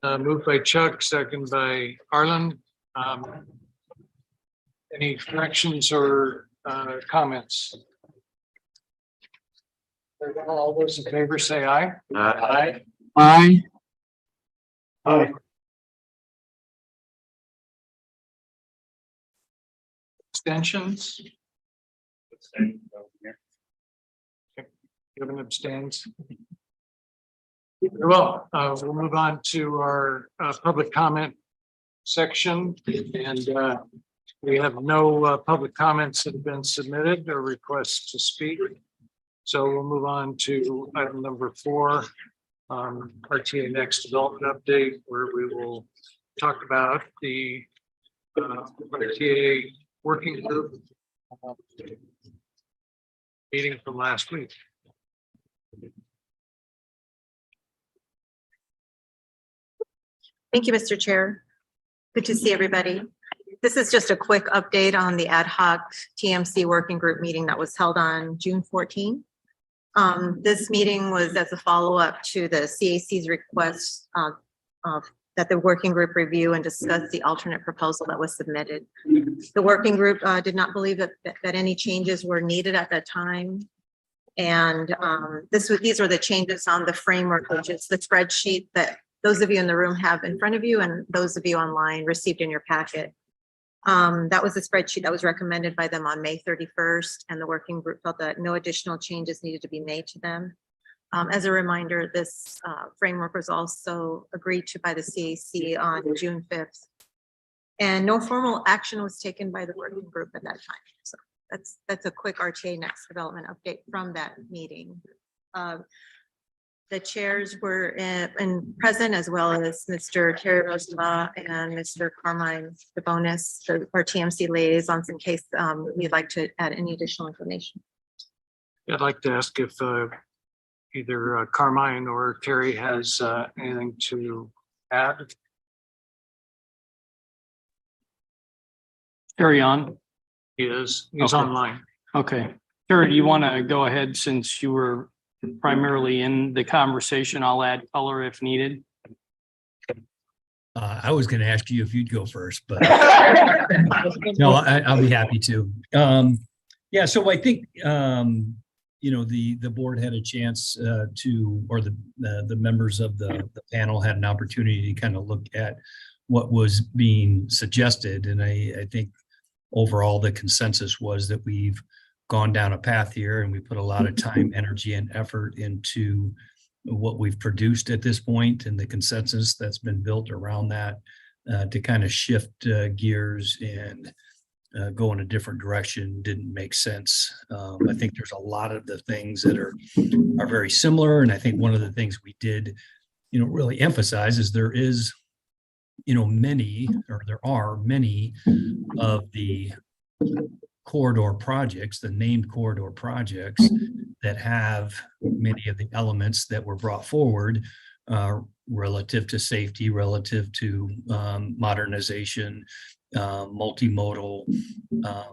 Moved by Chuck, second by Arlen. Any corrections or comments? All those in favor say aye. Aye. Aye. Aye. Abstentions? Kevin abstains. Well, we'll move on to our public comment section, and we have no public comments that have been submitted or requests to speak. So we'll move on to item number 4, RTA Next Development Update, where we will talk about the RTA working group meeting from last week. Thank you, Mr. Chair. Good to see everybody. This is just a quick update on the ad hoc TMC working group meeting that was held on June 14. This meeting was as a follow-up to the CAC's request that the working group review and discuss the alternate proposal that was submitted. The working group did not believe that any changes were needed at that time. And these were the changes on the framework, which is the spreadsheet that those of you in the room have in front of you and those of you online received in your packet. That was the spreadsheet that was recommended by them on May 31st, and the working group felt that no additional changes needed to be made to them. As a reminder, this framework was also agreed to by the CAC on June 5th. And no formal action was taken by the working group at that time. So that's a quick RTA Next development update from that meeting. The chairs were present, as well as Mr. Terry Rosenbaugh and Mr. Carmine DeBonis, our TMC liaisons, in case you'd like to add any additional information. I'd like to ask if either Carmine or Terry has anything to add. Carry on. He's Okay. online. Okay. Terry, do you want to go ahead since you were primarily in the conversation? I'll add color if needed. I was going to ask you if you'd go first, but no, I'll be happy to. Yeah, so I think the board had a chance or the members of the panel had an opportunity to kind of look at what was being suggested, and I think overall the consensus was that we've gone down a path here, and we put a lot of time, energy, and effort into what we've produced at this point, and the consensus that's been built around that to kind of shift gears and go in a different direction didn't make sense. I think there's a lot of the things that are very similar, and I think one of the things we did, really emphasize is there are many of the corridor projects, the named corridor projects, that have many of the elements that were brought forward relative to safety, relative to modernization, multimodal, I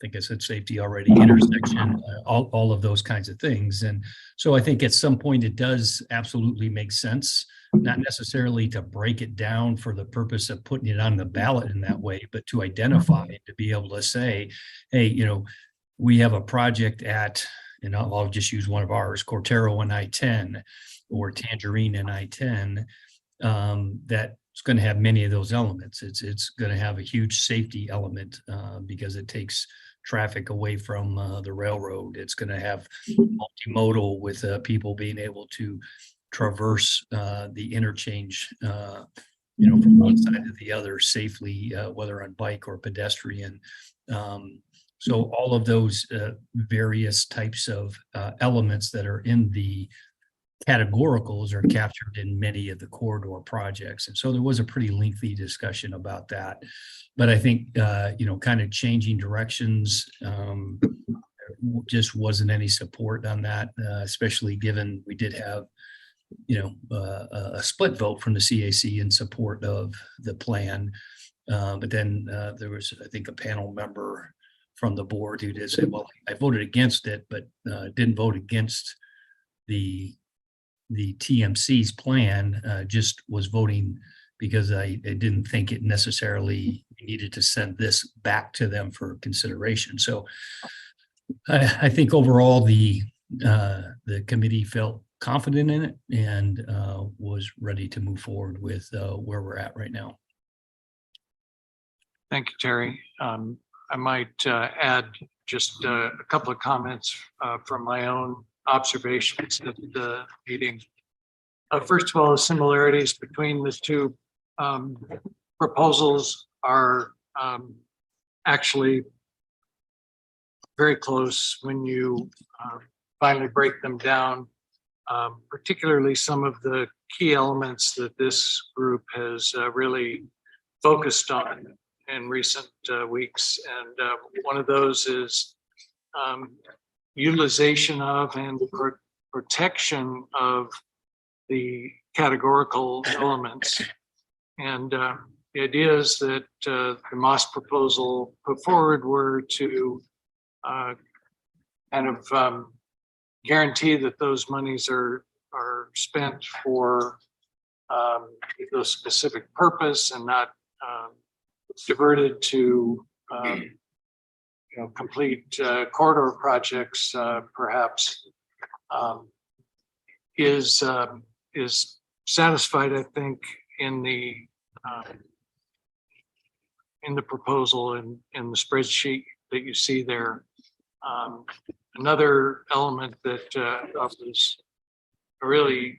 think I said safety already, intersection, all of those kinds of things. And so I think at some point it does absolutely make sense, not necessarily to break it down for the purpose of putting it on the ballot in that way, but to identify it, to be able to say, hey, we have a project at, and I'll just use one of ours, Cortero and I-10 or Tangerine and I-10, that's going to have many of those elements. It's going to have a huge safety element because it takes traffic away from the railroad. It's going to have multimodal with people being able to traverse the interchange, from one side to the other safely, whether on bike or pedestrian. So all of those various types of elements that are in the categoricals are captured in many of the corridor projects. And so there was a pretty lengthy discussion about that. But I think, kind of changing directions, just wasn't any support on that, especially given we did have, a split vote from the CAC in support of the plan. But then there was, I think, a panel member from the board who did say, well, I voted against it, but didn't vote against the the TMC's plan, just was voting because I didn't think it necessarily needed to send this back to them for consideration. So I think overall the committee felt confident in it and was ready to move forward with where we're at right now. Thank you, Terry. I might add just a couple of comments from my own observations at the meeting. First of all, the similarities between the two proposals are actually very close when you finally break them down, particularly some of the key elements that this group has really focused on in recent weeks. And one of those is utilization of and protection of the categorical elements. And the idea is that the Moss proposal put forward were to kind of guarantee that those monies are spent for those specific purpose and not diverted to complete corridor projects, perhaps, is satisfied, I think, in the proposal and in the spreadsheet that you see there. Another element that was really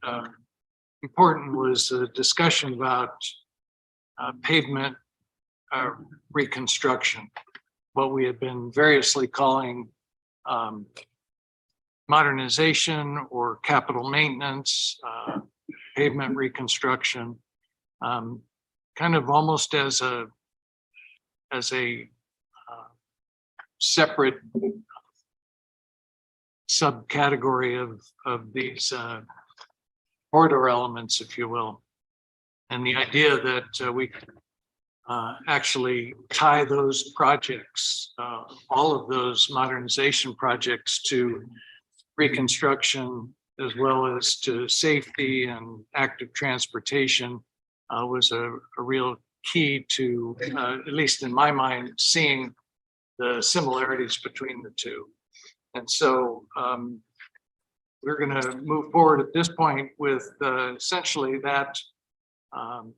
important was a discussion about pavement reconstruction, what we have been variously calling modernization or capital maintenance, pavement reconstruction, kind of almost as a separate subcategory of these corridor elements, if you will. And the idea that we actually tie those projects, all of those modernization projects, to reconstruction as well as to safety and active transportation was a real key to, at least in my mind, seeing the similarities between the two. And so we're going to move forward at this point with essentially that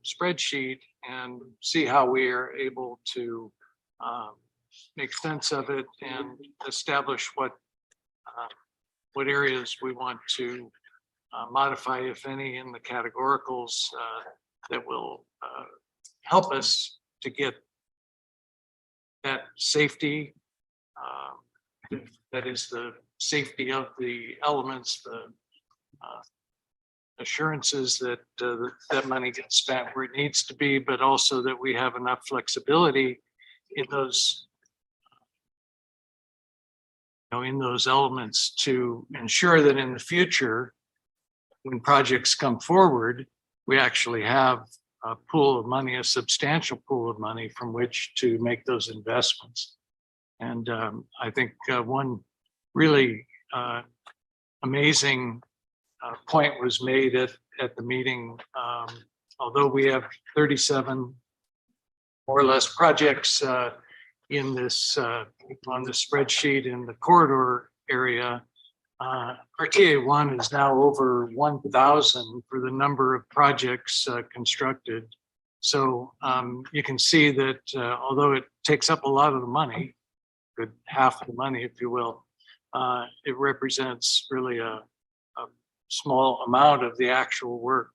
spreadsheet and see how we are able to make sense of it and establish what areas we want to modify, if any, in the categoricals that will help us to get that safety, that is the safety of the elements, the assurances that that money gets spent where it needs to be, but also that we have enough flexibility in those elements to ensure that in the future, when projects come forward, we actually have a pool of money, a substantial pool of money from which to make those investments. And I think one really amazing point was made at the meeting. Although we have 37 more or less projects in this on the spreadsheet in the corridor area, RTA1 is now over 1,000 for the number of projects constructed. So you can see that although it takes up a lot of the money, good half of the money, if you will, it represents really a small amount of the actual work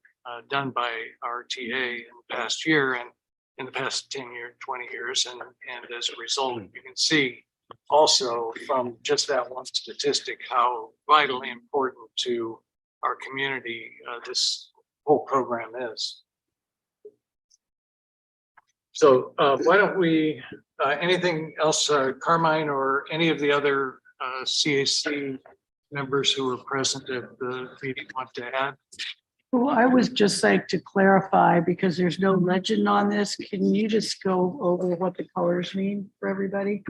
done by RTA in the past year and in the past 10 years, 20 years. And as a result, you can see also from just that one statistic how vitally important to our community this whole program is. So why don't we, anything else, Carmine or any of the other CAC members who were present at the meeting want to add? Well, I would just like to clarify, because there's no legend on this, can you just go over what the colors mean for everybody?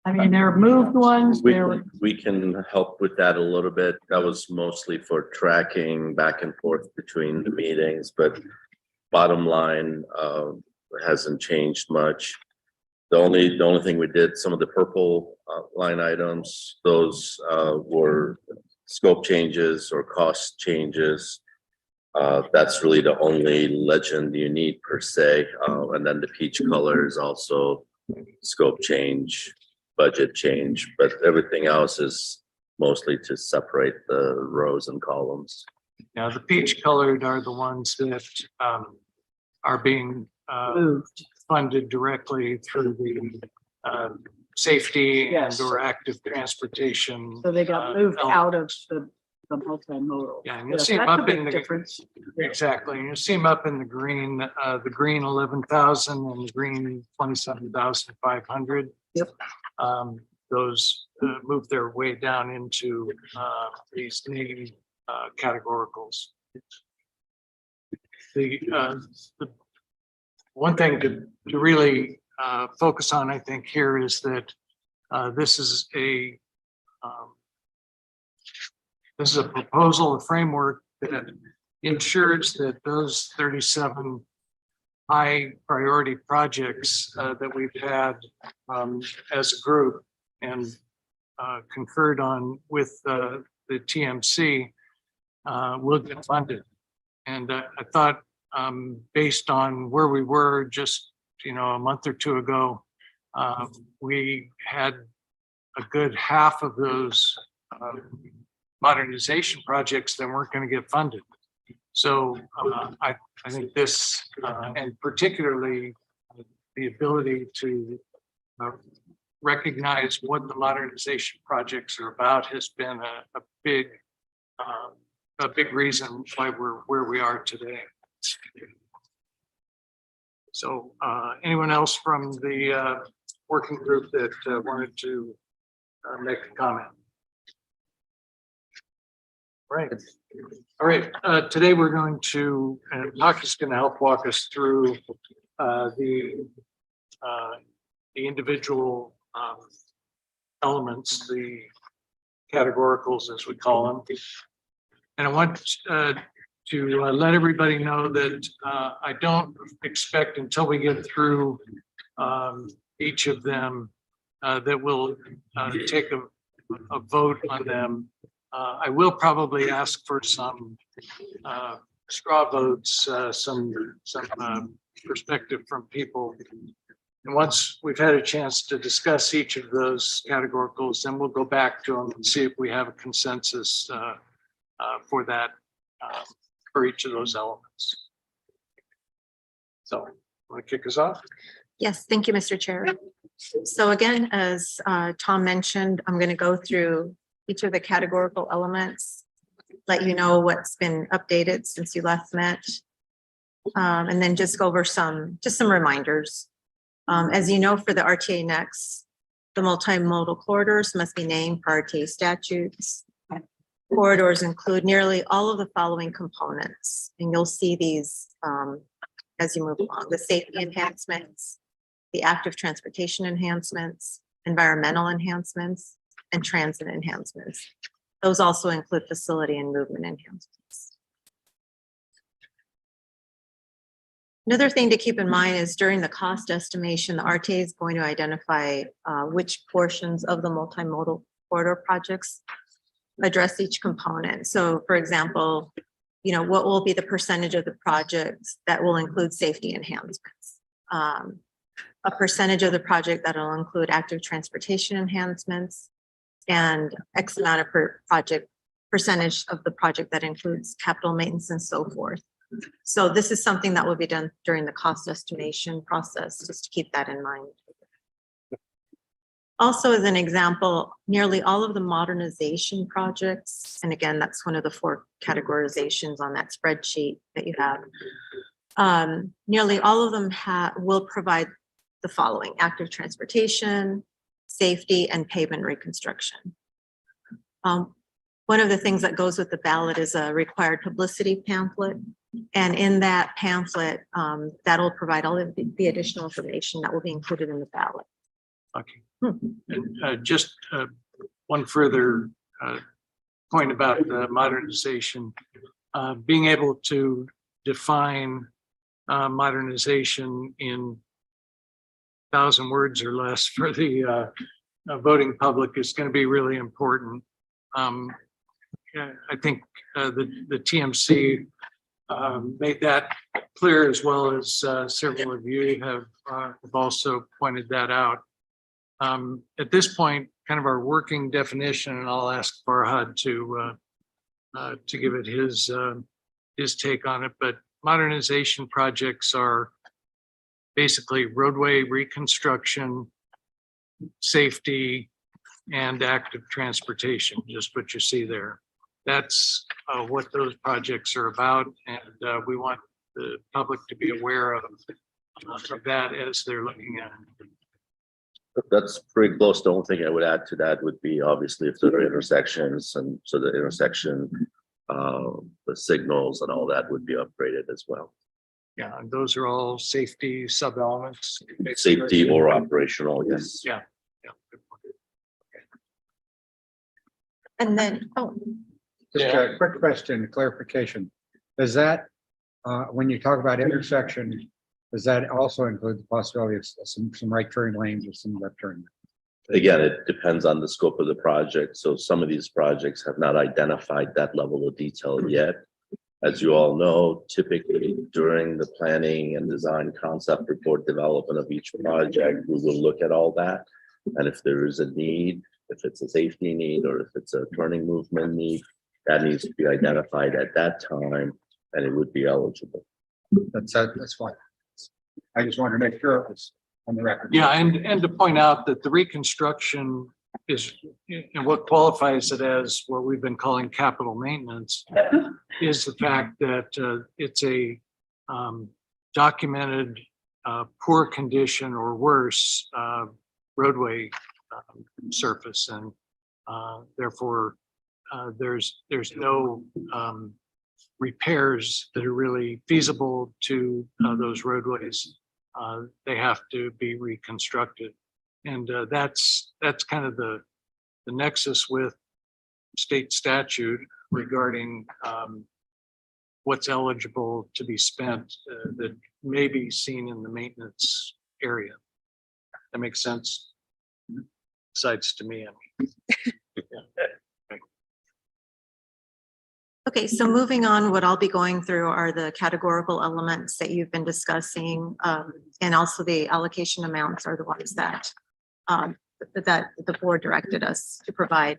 I mean, there are moved ones, We, there were, we can help with that a little bit. That was mostly for tracking back and forth between the meetings, but bottom line, hasn't changed much. The only thing we did, some of the purple line items, those were scope changes or cost changes. That's really the only legend you need per se. And then the peach color is also scope change, budget change, but everything else is mostly to separate the rows and columns. Now, the peach colored are the ones that are being moved. funded directly through the safety and Yes. or active transportation. So they got moved out of the multimodal. Yeah, and you'll Yes, see them that's a up in big the, difference. exactly, and you see them up in the green 11,000 and the green 27,500. Yep. Those move their way down into these name categoricals. The one thing to really focus on, I think, here is that this is a proposal, a framework that ensures that those 37 high priority projects that we've had as a group and concurred on with the TMC will get funded. And I thought, based on where we were just, a month or two ago, we had a good half of those modernization projects that weren't going to get funded. So I think this, and particularly the ability to recognize what the modernization projects are about, has been a big reason why we're where we are today. So anyone else from the working group that wanted to make a comment? Right. All right. Today we're going to, and Taka's going to help walk us through the individual elements, the categoricals, as we call them. And I want to let everybody know that I don't expect until we get through each of them that we'll take a vote on them. I will probably ask for some straw votes, some perspective from people. And once we've had a chance to discuss each of those categoricals, then we'll go back to them and see if we have a consensus for that, for each of those elements. So, want to kick us off? Yes, thank you, Mr. Chair. So again, as Tom mentioned, I'm going to go through each of the categorical elements, let you know what's been updated since you last met, and then just go over some reminders. As you know, for the RTA Next, the multimodal corridors must be named per RTA statutes. Corridors include nearly all of the following components, and you'll see these as you move along: the safety enhancements, the active transportation enhancements, environmental enhancements, and transit enhancements. Those also include facility and movement enhancements. Another thing to keep in mind is during the cost estimation, the RTA is going to identify which portions of the multimodal corridor projects address each component. So for example, what will be the percentage of the projects that will include safety enhancements? A percentage of the project that will include active transportation enhancements, and X amount of percentage of the project that includes capital maintenance and so forth. So this is something that will be done during the cost estimation process, just to keep that in mind. Also, as an example, nearly all of the modernization projects, and again, that's one of the 4 categorizations on that spreadsheet that you have. Nearly all of them will provide the following: active transportation, safety, and pavement reconstruction. One of the things that goes with the ballot is a required publicity pamphlet. And in that pamphlet, that'll provide all of the additional information that will be included in the ballot. Okay. And just one further point about the modernization, being able to define modernization in 1,000 words or less for the voting public is going to be really important. Yeah, I think the TMC made that clear, as well as several of you have also pointed that out. At this point, kind of our working definition, and I'll ask Farhad to give it his take on it, but modernization projects are basically roadway reconstruction, safety, and active transportation, just what you see there. That's what those projects are about, and we want the public to be aware of that as they're looking at it. That's pretty close. The only thing I would add to that would be obviously if there are intersections, and so the intersection, the signals and all that would be upgraded as well. Yeah, and those are all safety sub-elements. Safety or operational, yes. Yeah. And then, Just a quick question, clarification. Does that, when you talk about intersection, does that also include the possibility of some right turn lanes or some left turn? Again, it depends on the scope of the project. So some of these projects have not identified that level of detail yet. As you all know, typically during the planning and design concept report development of each project, we will look at all that. And if there is a need, if it's a safety need, or if it's a turning movement need, that needs to be identified at that time, and it would be eligible. That's fine. I just wanted to make sure it was on the record. Yeah, and to point out that the reconstruction is, and what qualifies it as what we've been calling capital maintenance is the fact that it's a documented poor condition or worse roadway surface, and therefore there's no repairs that are really feasible to those roadways. They have to be reconstructed, and that's kind of the nexus with state statute regarding what's eligible to be spent that may be seen in the maintenance area. That makes sense. Besides to me, I mean. okay, so moving on, what I'll be going through are the categorical elements that you've been discussing, and also the allocation amounts are the ones that that the board directed us to provide,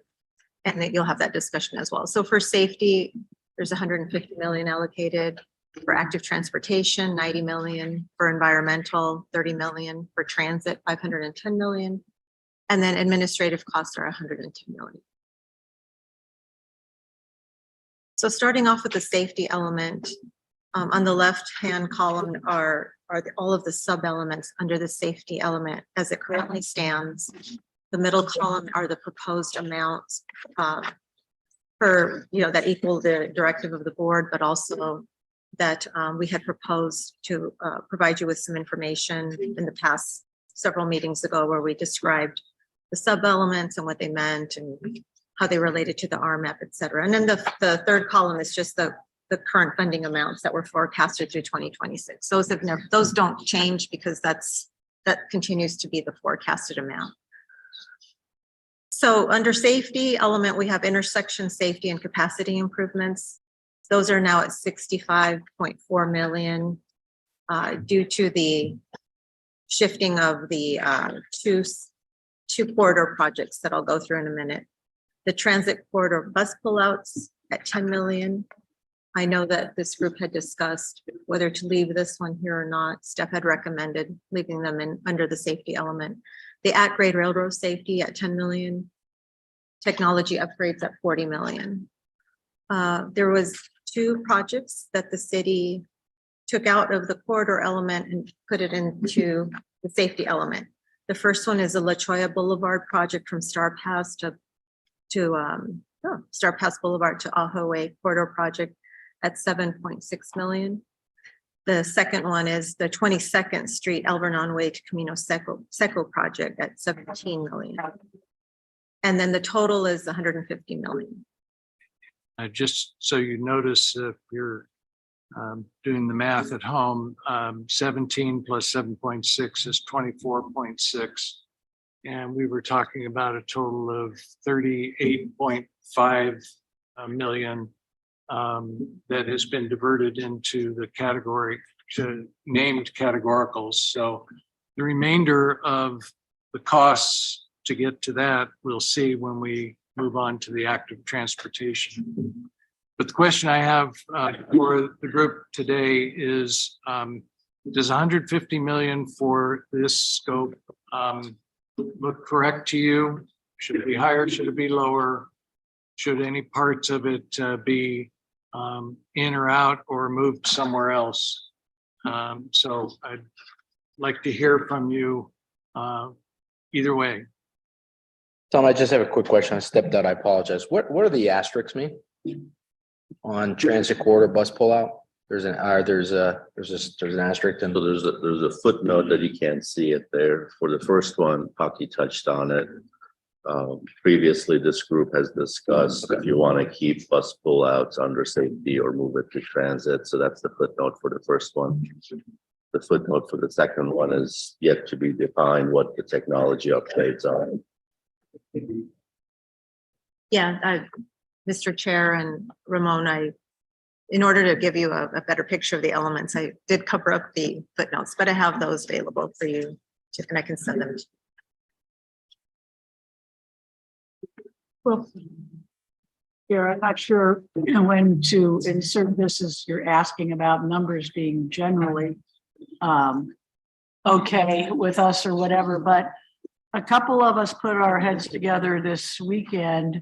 and that you'll have that discussion as well. So for safety, there's 150 million allocated. For active transportation, 90 million. For environmental, 30 million. For transit, 510 million. And then administrative costs are 110 million. So starting off with the safety element, on the left-hand column are all of the sub-elements under the safety element as it currently stands. The middle column are the proposed amounts for, that equal the directive of the board, but also that we had proposed to provide you with some information in the past several meetings ago where we described the sub-elements and what they meant and how they related to the RMAP, et cetera. And then the third column is just the current funding amounts that were forecasted through 2026. Those don't change because that continues to be the forecasted amount. So under safety element, we have intersection safety and capacity improvements. Those are now at 65.4 million due to the shifting of the two corridor projects that I'll go through in a minute. The transit corridor bus pullouts at 10 million. I know that this group had discussed whether to leave this one here or not. Steph had recommended leaving them in under the safety element. The at-grade railroad safety at 10 million. Technology upgrades at 40 million. There was 2 projects that the city took out of the corridor element and put it into the safety element. The first one is the La Cholla Boulevard project from Star Pass to Star Pass Boulevard to Ajo Way corridor project at 7.6 million. The second one is the 22nd Street Alvernon Way to Camino Seco project at 17 million. And then the total is 150 million. Just so you notice, if you're doing the math at home, 17 plus 7.6 is 24.6. And we were talking about a total of 38.5 million that has been diverted into the category to named categoricals. So the remainder of the costs to get to that, we'll see when we move on to the active transportation. But the question I have for the group today is, does 150 million for this scope look correct to you? Should it be higher? Should it be lower? Should any parts of it be in or out or moved somewhere else? So I'd like to hear from you either way. Tom, I just have a quick question. I stepped out. I apologize. What do the asterisks mean on transit corridor bus pullout? There's an asterisk and So there's a footnote that you can't see it there. For the first one, Paki touched on it. Previously, this group has discussed if you want to keep bus pullouts under safety or move it to transit. So that's the footnote for the first one. The footnote for the second one is yet to be defined what the technology updates are. Yeah, Mr. Chair and Ramon, in order to give you a better picture of the elements, I did cover up the footnotes, but I have those available for you and I can send them. Well, here, I'm not sure when to insert this as you're asking about numbers being generally okay with us or whatever, but a couple of us put our heads together this weekend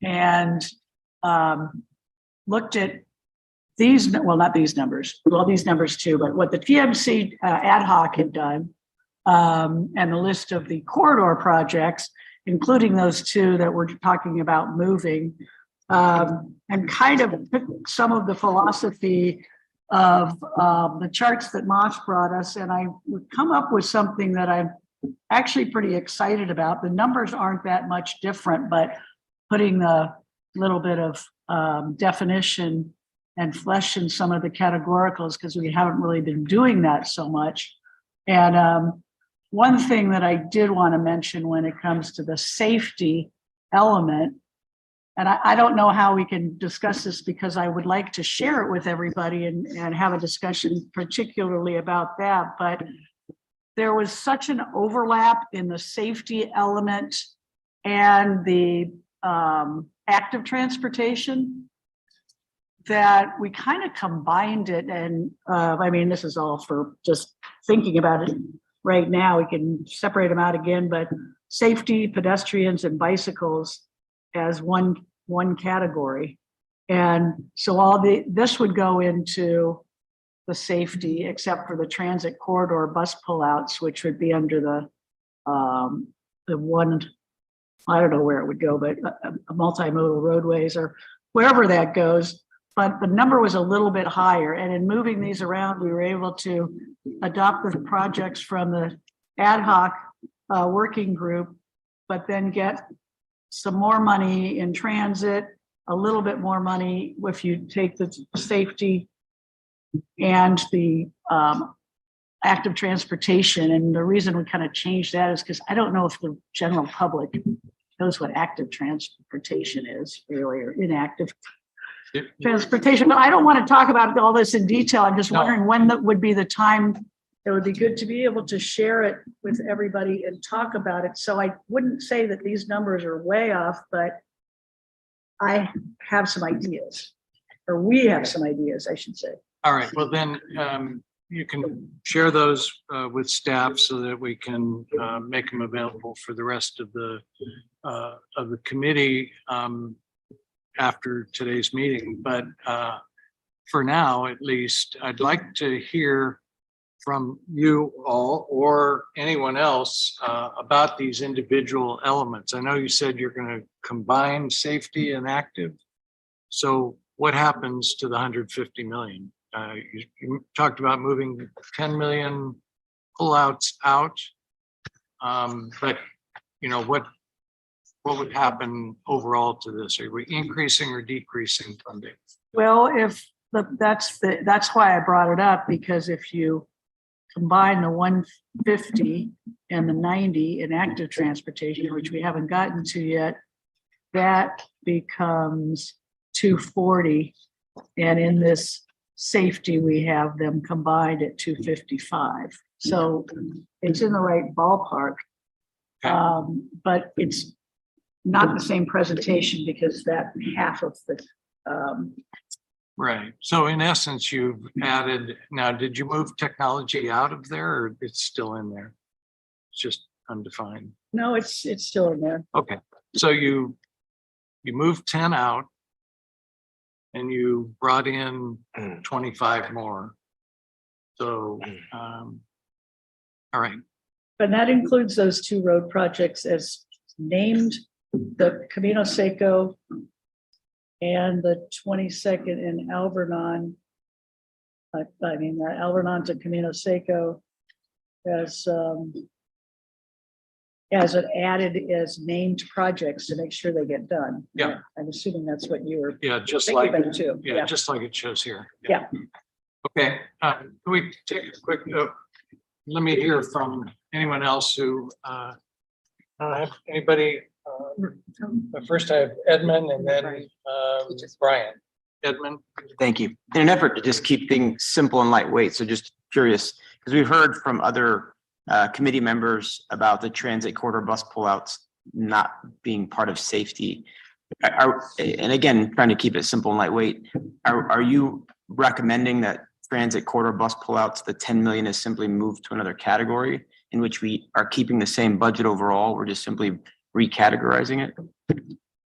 and looked at these, well, not these numbers, well, these numbers too, but what the TMC ad hoc had done and the list of the corridor projects, including those two that we're talking about moving, and kind of took some of the philosophy of the charts that Moss brought us, and I would come up with something that I'm actually pretty excited about. The numbers aren't that much different, but putting a little bit of definition and flesh in some of the categoricals, because we haven't really been doing that so much. And one thing that I did want to mention when it comes to the safety element, and I don't know how we can discuss this because I would like to share it with everybody and have a discussion particularly about that, but there was such an overlap in the safety element and the active transportation that we kind of combined it. And I mean, this is all for just thinking about it right now. We can separate them out again, but safety, pedestrians, and bicycles as one category. And so this would go into the safety, except for the transit corridor bus pullouts, which would be under the one, I don't know where it would go, but a multimodal roadways or wherever that goes. But the number was a little bit higher. And in moving these around, we were able to adopt the projects from the ad hoc working group, but then get some more money in transit, a little bit more money if you take the safety and the active transportation. And the reason we kind of changed that is because I don't know if the general public knows what active transportation is really, or inactive transportation. But I don't want to talk about all this in detail. I'm just wondering when that would be the time. It would be good to be able to share it with everybody and talk about it. So I wouldn't say that these numbers are way off, but I have some ideas, or we have some ideas, I should say. All right, well then, you can share those with staff so that we can make them available for the rest of the committee after today's meeting. But for now, at least, I'd like to hear from you all or anyone else about these individual elements. I know you said you're going to combine safety and active. So what happens to the 150 million? you talked about moving 10 million pullouts out. But, you know, what would happen overall to this? Are we increasing or decreasing funding? Well, that's why I brought it up, because if you combine the 150 and the 90 in active transportation, which we haven't gotten to yet, that becomes 240. And in this safety, we have them combined at 255. So it's in the right ballpark. But it's not the same presentation because that half of the, Right. So in essence, you've added, now, did you move technology out of there or it's still in there? It's just undefined. no, it's still in there. Okay, so you moved 10 out and you brought in 25 more. So, all right, But that includes those two road projects as named, the Camino Seco and the 22nd in Alvernon. Alvernon to Camino Seco as it added as named projects to make sure they get done. Yeah. I'm assuming that's what you were yeah, just like, thinking about too. yeah, just like it shows here. Yeah. Okay, can we take a quick, let me hear from anyone else who, anybody, first I have Edmund and then, Brian. Edmund? Thank you. In an effort to just keep things simple and lightweight, so just curious, because we've heard from other committee members about the transit corridor bus pullouts not being part of safety. And again, trying to keep it simple and lightweight, are you recommending that transit corridor bus pullouts, the 10 million is simply moved to another category in which we are keeping the same budget overall? We're just simply recategorizing it?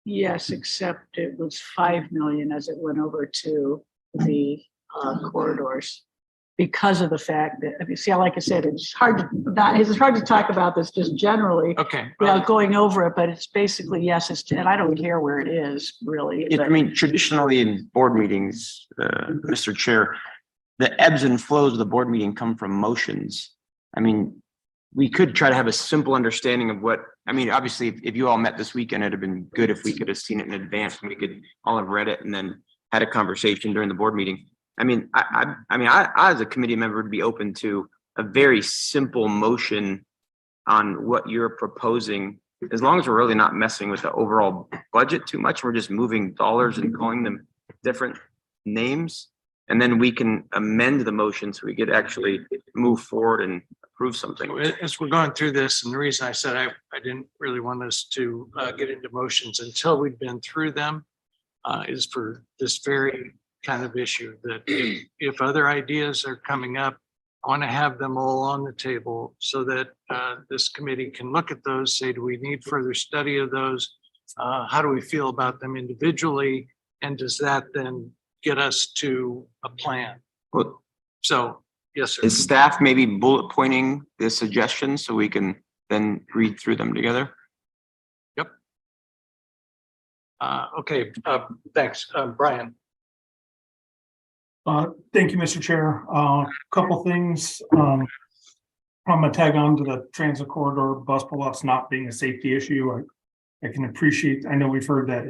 Yes, except it was 5 million as it went over to the corridors. Because of the fact that, I mean, see, like I said, it's hard to talk about this just generally Okay. without going over it, but it's basically, yes, and I don't care where it is really. I but- mean, traditionally in board meetings, Mr. Chair, the ebbs and flows of the board meeting come from motions. I mean, we could try to have a simple understanding of what, I mean, obviously, if you all met this weekend, it'd have been good if we could have seen it in advance and we could all have read it and then had a conversation during the board meeting. I mean, I as a committee member would be open to a very simple motion on what you're proposing, as long as we're really not messing with the overall budget too much. We're just moving dollars and calling them different names. And then we can amend the motion so we could actually move forward and approve something. As we're going through this, and the reason I said I didn't really want us to get into motions until we'd been through them, is for this very kind of issue that if other ideas are coming up, I want to have them all on the table so that this committee can look at those, say, do we need further study of those? How do we feel about them individually? And does that then get us to a plan? Well, So, yes, sir. is staff maybe bullet pointing the suggestions so we can then read through them together? Okay, thanks. Brian. Thank you, Mr. Chair. Couple things. I'm gonna tag on to the transit corridor bus pullouts not being a safety issue. I can appreciate, I know we've heard that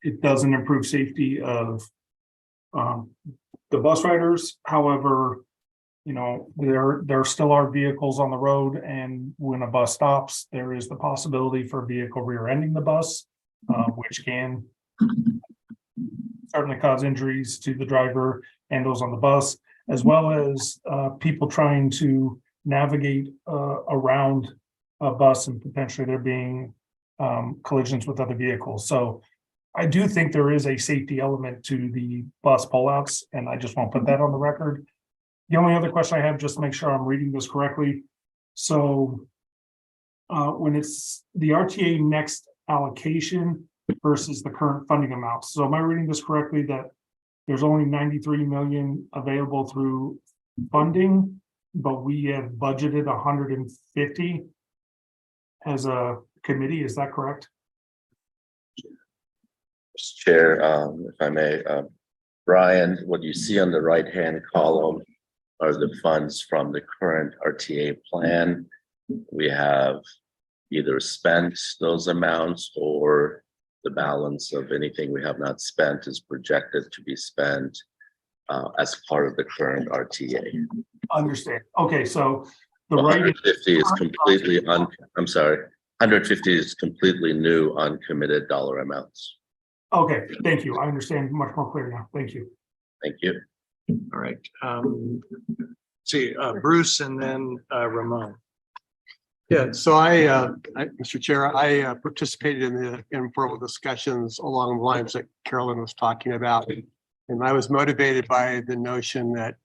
it doesn't improve safety of the bus riders. However, you know, there still are vehicles on the road, and when a bus stops, there is the possibility for a vehicle rear-ending the bus, which can certainly cause injuries to the driver and those on the bus, as well as people trying to navigate around a bus and potentially there being collisions with other vehicles. So I do think there is a safety element to the bus pullouts, and I just want to put that on the record. The only other question I have, just to make sure I'm reading this correctly. So when it's the RTA next allocation versus the current funding amounts. So am I reading this correctly that there's only 93 million available through funding, but we have budgeted 150 as a committee? Is that correct? Chair, if I may, Brian, what you see on the right-hand column are the funds from the current RTA plan. We have either spent those amounts or the balance of anything we have not spent is projected to be spent as part of the current RTA. Understand. Okay, so the right, 150 is completely I'm sorry, 150 is completely new uncommitted dollar amounts. okay, thank you. I understand much more clear now. Thank you. Thank you. All right. See, Bruce and then Ramon. Yeah, so Mr. Chair, I participated in the informal discussions along the lines that Carolyn was talking about. And I was motivated by the notion that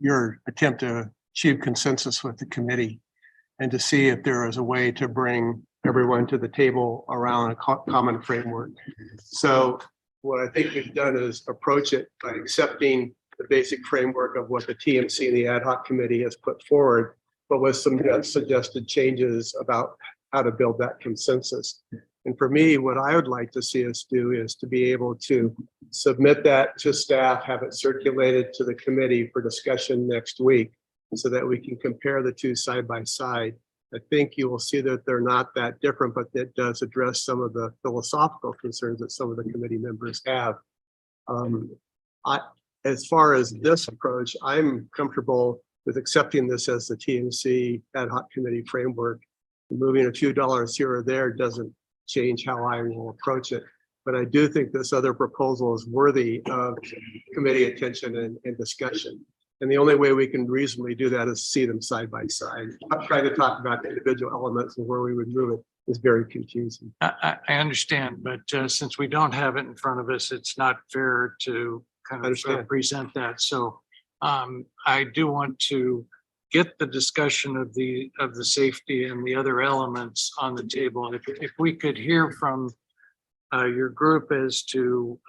your attempt to achieve consensus with the committee and to see if there is a way to bring everyone to the table around a common framework. So what I think we've done is approach it by accepting the basic framework of what the TMC and the ad hoc committee has put forward, but with some suggested changes about how to build that consensus. And for me, what I would like to see us do is to be able to submit that to staff, have it circulated to the committee for discussion next week so that we can compare the two side by side. I think you will see that they're not that different, but that does address some of the philosophical concerns that some of the committee members have. As far as this approach, I'm comfortable with accepting this as the TMC ad hoc committee framework. Moving a few dollars here or there doesn't change how I will approach it. But I do think this other proposal is worthy of committee attention and discussion. And the only way we can reasonably do that is see them side by side. I'm trying to talk about individual elements and where we would move it is very confusing. I understand, but since we don't have it in front of us, it's not fair to kind of Understand. present that. So I do want to get the discussion of the safety and the other elements on the table. If we could hear from your group as to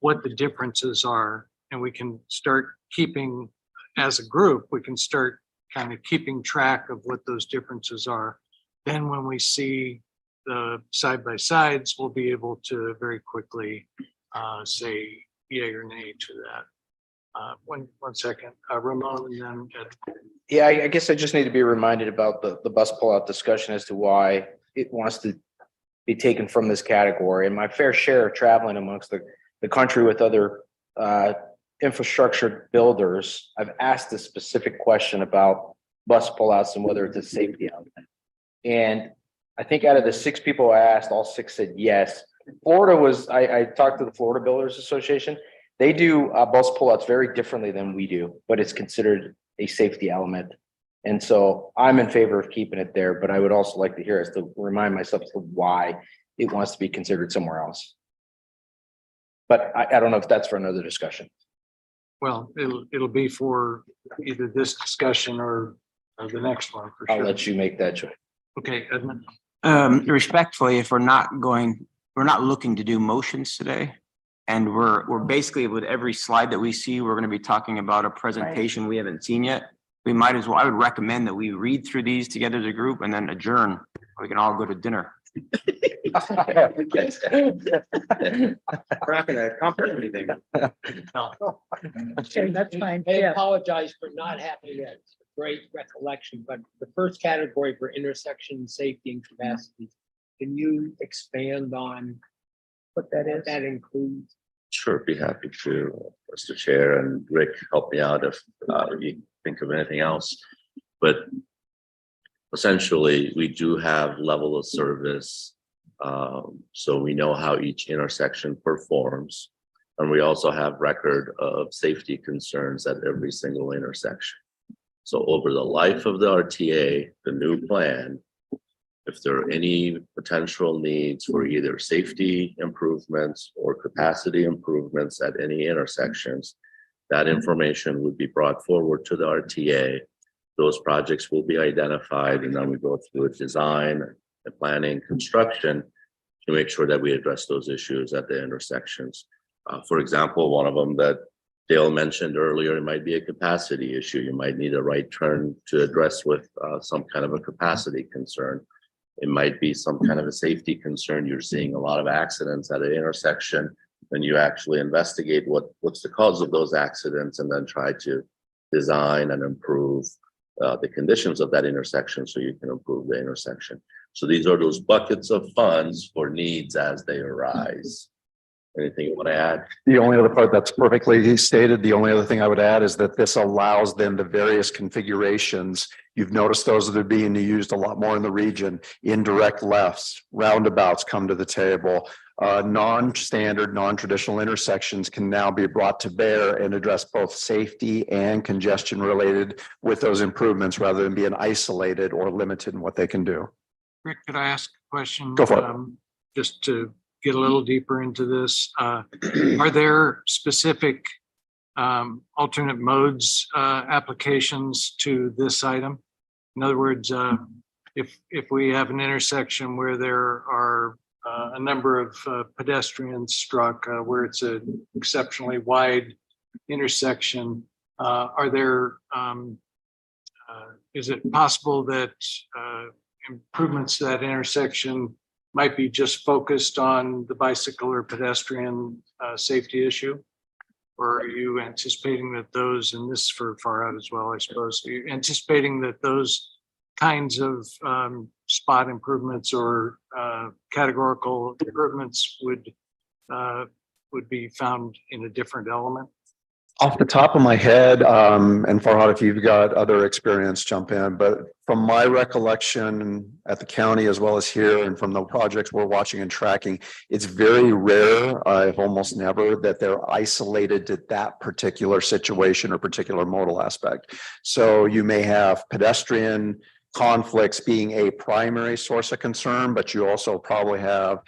what the differences are, and we can start keeping, as a group, we can start kind of keeping track of what those differences are. Then when we see the side by sides, we'll be able to very quickly say yay or nay to that. One second, Ramon, and then Ed. Yeah, I guess I just need to be reminded about the bus pullout discussion as to why it wants to be taken from this category. And my fair share of traveling amongst the country with other infrastructure builders, I've asked a specific question about bus pullouts and whether it's a safety element. And I think out of the 6 people I asked, all 6 said yes. Florida was, I talked to the Florida Builders Association. They do bus pullouts very differently than we do, but it's considered a safety element. And so I'm in favor of keeping it there, but I would also like to hear us to remind myself as to why it wants to be considered somewhere else. But I don't know if that's for another discussion. Well, it'll be for either this discussion or the next one for I'll sure. let you make that choice. Okay, Edmund. Respectfully, if we're not looking to do motions today. And we're basically, with every slide that we see, we're going to be talking about a presentation we haven't seen yet. We might as well, I would recommend that we read through these together as a group and then adjourn. We can all go to dinner. We're not going to accomplish anything. Okay, that's fine. I Yeah. apologize for not having a great recollection, but the first category for intersection safety and capacity, can you expand on What that is. what that includes? Sure, be happy to, Mr. Chair, and Rick, help me out if you think of anything else. But essentially, we do have level of service. So we know how each intersection performs. And we also have record of safety concerns at every single intersection. So over the life of the RTA, the new plan, if there are any potential needs for either safety improvements or capacity improvements at any intersections, that information would be brought forward to the RTA. Those projects will be identified, and then we go through a design, the planning, construction to make sure that we address those issues at the intersections. For example, one of them that Dale mentioned earlier, it might be a capacity issue. You might need a right turn to address with some kind of a capacity concern. It might be some kind of a safety concern. You're seeing a lot of accidents at an intersection. then you actually investigate what's the cause of those accidents and then try to design and improve the conditions of that intersection so you can improve the intersection. So these are those buckets of funds for needs as they arise. Anything you want to add? The only other part that's perfectly stated, the only other thing I would add is that this allows them the various configurations. You've noticed those that are being used a lot more in the region. Indirect lefts, roundabouts come to the table. Non-standard, non-traditional intersections can now be brought to bear and address both safety and congestion related with those improvements rather than being isolated or limited in what they can do. Rick, could I ask a question? Go for it. Just to get a little deeper into this, are there specific alternate modes applications to this item? In other words, if we have an intersection where there are a number of pedestrians struck, where it's an exceptionally wide intersection, are there is it possible that improvements to that intersection might be just focused on the bicycle or pedestrian safety issue? Or are you anticipating that those, and this is for far out as well, I suppose, are you anticipating that those kinds of spot improvements or categorical improvements would be found in a different element? Off the top of my head, and Farhad, if you've got other experience, jump in, but from my recollection at the county as well as here and from the projects we're watching and tracking, it's very rare, if almost never, that they're isolated to that particular situation or particular modal aspect. So you may have pedestrian conflicts being a primary source of concern, but you also probably have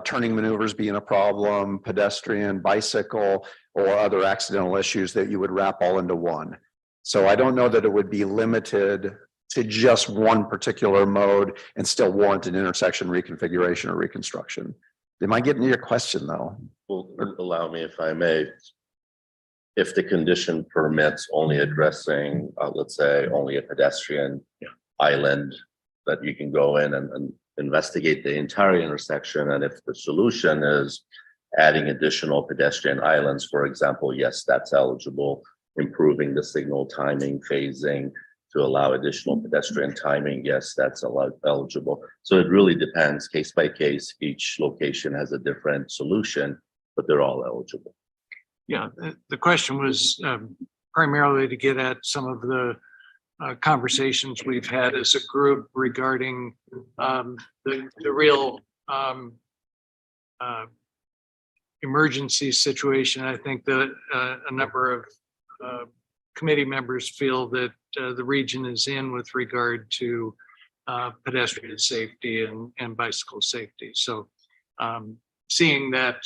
turning maneuvers being a problem, pedestrian, bicycle, or other accidental issues that you would wrap all into one. So I don't know that it would be limited to just one particular mode and still warrant an intersection reconfiguration or reconstruction. Am I getting to your question though? Well, allow me if I may. If the condition permits only addressing, let's say, only a pedestrian island that you can go in and investigate the entire intersection. And if the solution is adding additional pedestrian islands, for example, yes, that's eligible. Improving the signal timing, phasing to allow additional pedestrian timing, yes, that's eligible. So it really depends case by case. Each location has a different solution, but they're all eligible. Yeah, the question was primarily to get at some of the conversations we've had as a group regarding the real emergency situation. I think that a number of committee members feel that the region is in with regard to pedestrian safety and bicycle safety. So seeing that,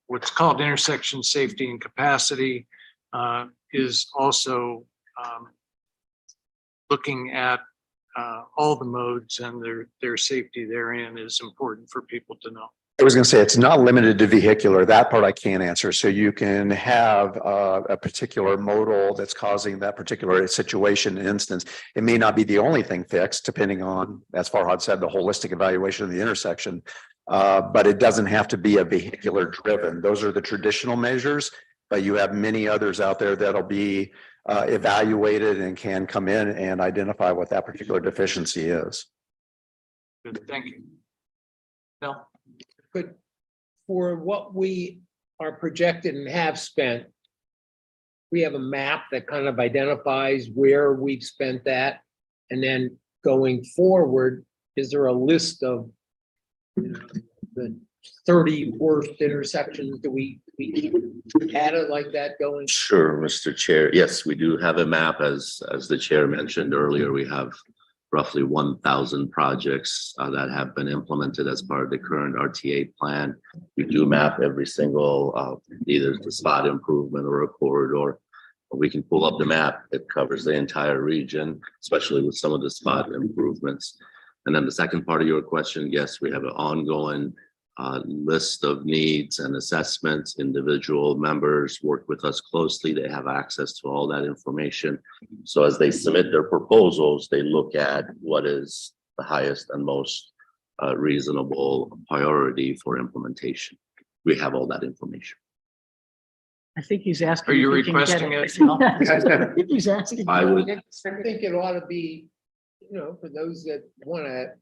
what's called intersection safety and capacity is also looking at all the modes and their safety therein is important for people to know. I was going to say it's not limited to vehicular. That part I can't answer. So you can have a particular modal that's causing that particular situation instance. It may not be the only thing fixed, depending on, as Farhad said, the holistic evaluation of the intersection. But it doesn't have to be a vehicular driven. Those are the traditional measures, but you have many others out there that'll be evaluated and can come in and identify what that particular deficiency is. Good, thank you. Bill? But for what we are projected and have spent, we have a map that kind of identifies where we've spent that. And then going forward, is there a list of the 30 worst intersections? Do we add it like that going? Sure, Mr. Chair. Yes, we do have a map. As the chair mentioned earlier, we have roughly 1,000 projects that have been implemented as part of the current RTA plan. We do map every single, either the spot improvement or a corridor. We can pull up the map. It covers the entire region, especially with some of the spot improvements. And then the second part of your question, yes, we have an ongoing list of needs and assessments. Individual members work with us closely. They have access to all that information. So as they submit their proposals, they look at what is the highest and most reasonable priority for implementation. We have all that information. I think he's asking. Are you if he can get requesting it? I think he's asking. I would, I think it ought to be, for those that wanna,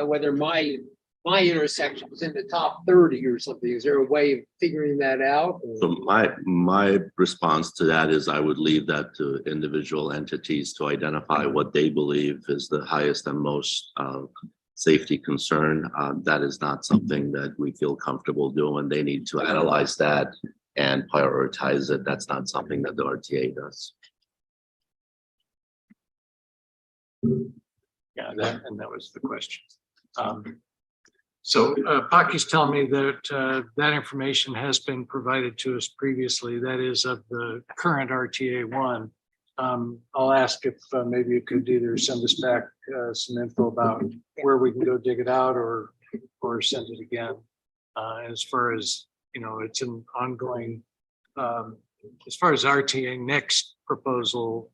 whether my intersection is in the top 30 or something, is there a way of figuring that out? so my response to that is I would leave that to individual entities to identify what they believe is the highest and most safety concern. That is not something that we feel comfortable doing. They need to analyze that and prioritize it. That's not something that the RTA does. Yeah, that was the question. So Pocky's telling me that that information has been provided to us previously. That is of the current RTA one. I'll ask if maybe you could either send us back some info about where we can go dig it out or send it again. As far as, it's an ongoing, as far as RTA next proposal,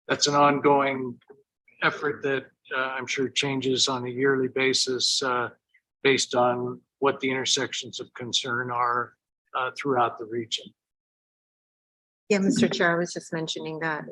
that's an ongoing effort that I'm sure changes on a yearly basis based on what the intersections of concern are throughout the region. Yeah, Mr. Chair, I was just mentioning that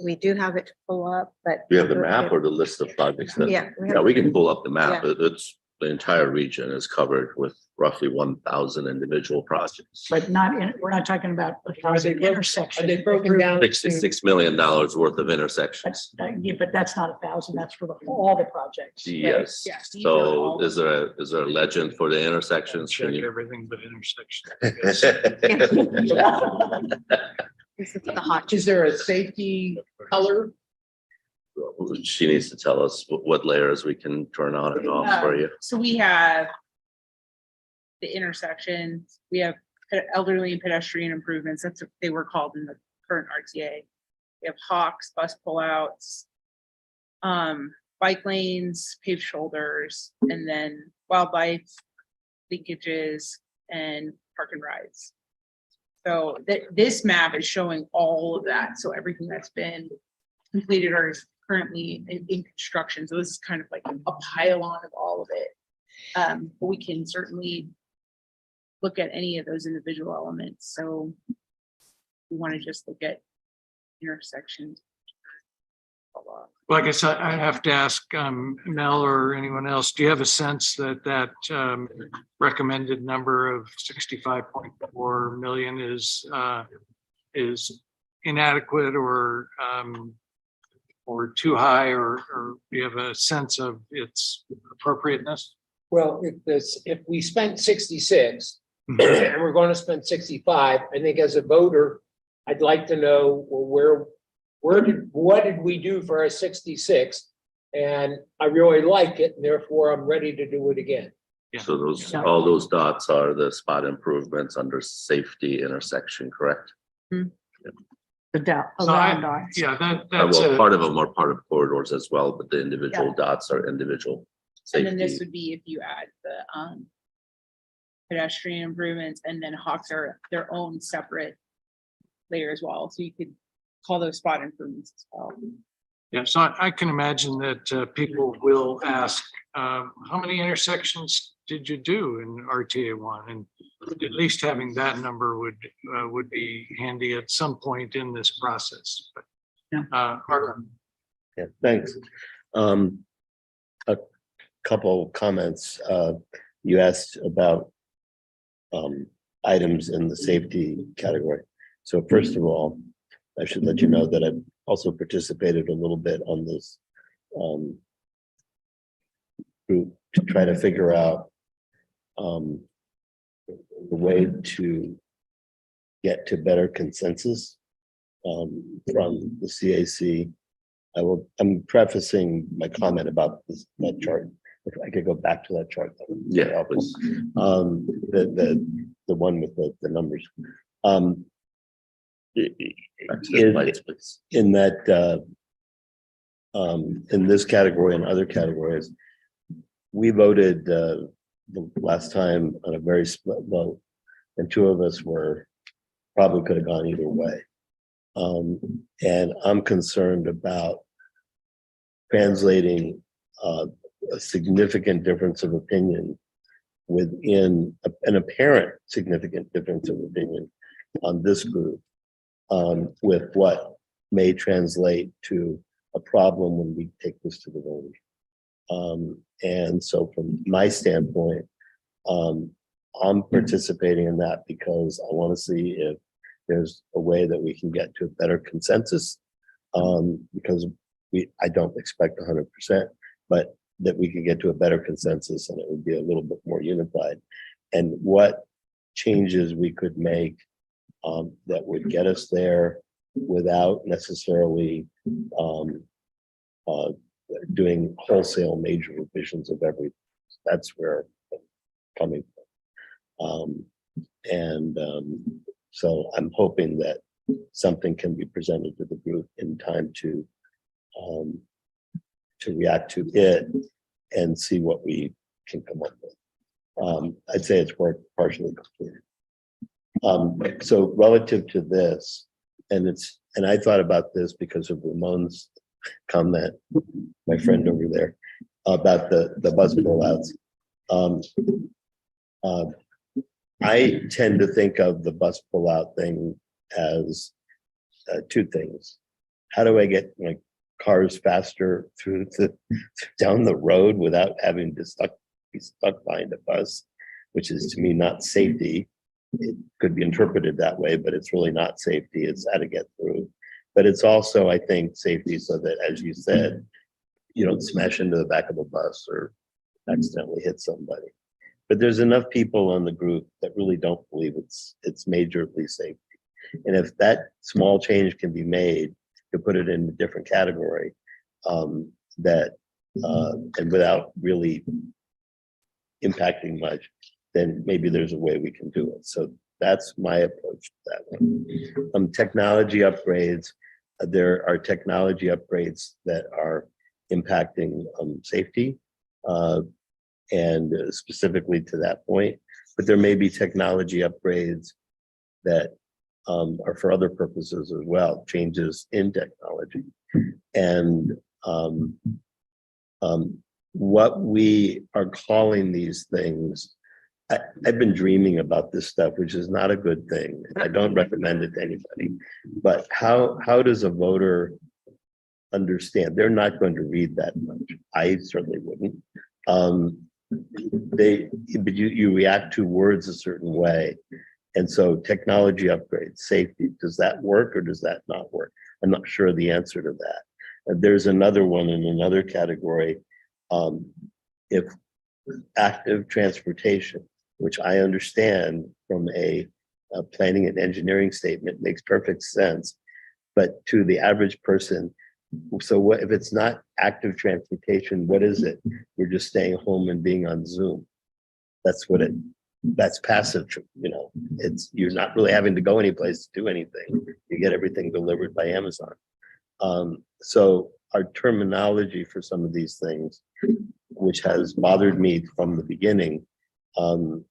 we do have it to pull up, but. You have the map or the list of projects that? Yeah. Yeah, we can pull up the map. Yeah. It's the entire region is covered with roughly 1,000 individual projects. But we're not talking about intersections. Are they broken down? $66 million worth of intersections. Yeah, but that's not 1,000, that's for all the projects. Yes. Yes. So is there a legend for the intersections? Check Can you? everything but intersections. I guess. This is the hot. Is there a safety color? She needs to tell us what layers we can turn on and off for you. So we have the intersections, we have elderly and pedestrian improvements, that's what they were called in the current RTA. We have hawks, bus pullouts, bike lanes, paved shoulders, and then wildlife linkages and park and rides. So this map is showing all of that. So everything that's been completed or is currently in construction. So this is kind of like a pile-on of all of it. But we can certainly look at any of those individual elements. So we want to just look at intersections. Well, I guess I have to ask Mel or anyone else, do you have a sense that recommended number of 65.4 million is inadequate or too high, or do you have a sense of its appropriateness? Well, if we spent 66 and we're going to spend 65, I think as a voter, I'd like to know, well, what did we do for our 66? And I really like it, and therefore I'm ready to do it again. Yeah. So all those dots are the spot improvements under safety intersection, correct? The doubt. So yeah, that's Well, a, part of them are part of corridors as well, but the individual dots are individual And then this safety. would be if you add the pedestrian improvements, and then hawks are their own separate layer as well. So you could call those spot improvements as well. yeah, so I can imagine that people will ask, how many intersections did you do in RTA one? And at least having that number would be handy at some point in this process. But, Harlan. Yeah, thanks. A couple comments. You asked about items in the safety category. So first of all, I should let you know that I've also participated a little bit on this group to try to figure out the way to get to better consensus from the CAC. I'm prefacing my comment about that chart. If I could go back to that chart. That would Yeah, help us. The one with the numbers. Back to the lights, please. In that, in this category and other categories, we voted the last time on a very split vote, and two of us probably could have gone either way. And I'm concerned about translating a significant difference of opinion within an apparent significant difference of opinion on this group with what may translate to a problem when we take this to the voters. And so from my standpoint, I'm participating in that because I want to see if there's a way that we can get to a better consensus. Because I don't expect 100%, but that we could get to a better consensus and it would be a little bit more unified. And what changes we could make that would get us there without necessarily doing wholesale major revisions of everything. That's where I'm coming from. So I'm hoping that something can be presented to the group in time to react to it and see what we can come up with. I'd say it's work partially completed. So relative to this, and I thought about this because of Ramon's comment, my friend over there, about the bus rollouts. I tend to think of the bus pullout thing as two things. How do I get my cars faster down the road without having to be stuck behind a bus, which is to me not safety. It could be interpreted that way, but it's really not safety. It's how to get through. But it's also, I think, safety so that, as you said, you don't smash into the back of a bus or accidentally hit somebody. But there's enough people on the group that really don't believe it's majorly safety. And if that small change can be made to put it in a different category, and without really impacting much, then maybe there's a way we can do it. So that's my approach to that one. Technology upgrades. There are technology upgrades that are impacting safety, and specifically to that point. But there may be technology upgrades that are for other purposes as well, changes in technology. And what we are calling these things, I've been dreaming about this stuff, which is not a good thing. I don't recommend it to anybody. But how does a voter understand? They're not going to read that much. I certainly wouldn't. But you react to words a certain way. And so technology upgrades, safety, does that work or does that not work? I'm not sure the answer to that. There's another one in another category. If active transportation, which I understand from a planning and engineering statement, makes perfect sense. But to the average person, so what if it's not active transportation, what is it? We're just staying home and being on Zoom. That's passive, you're not really having to go anyplace to do anything. You get everything delivered by Amazon. So our terminology for some of these things, which has bothered me from the beginning, I'm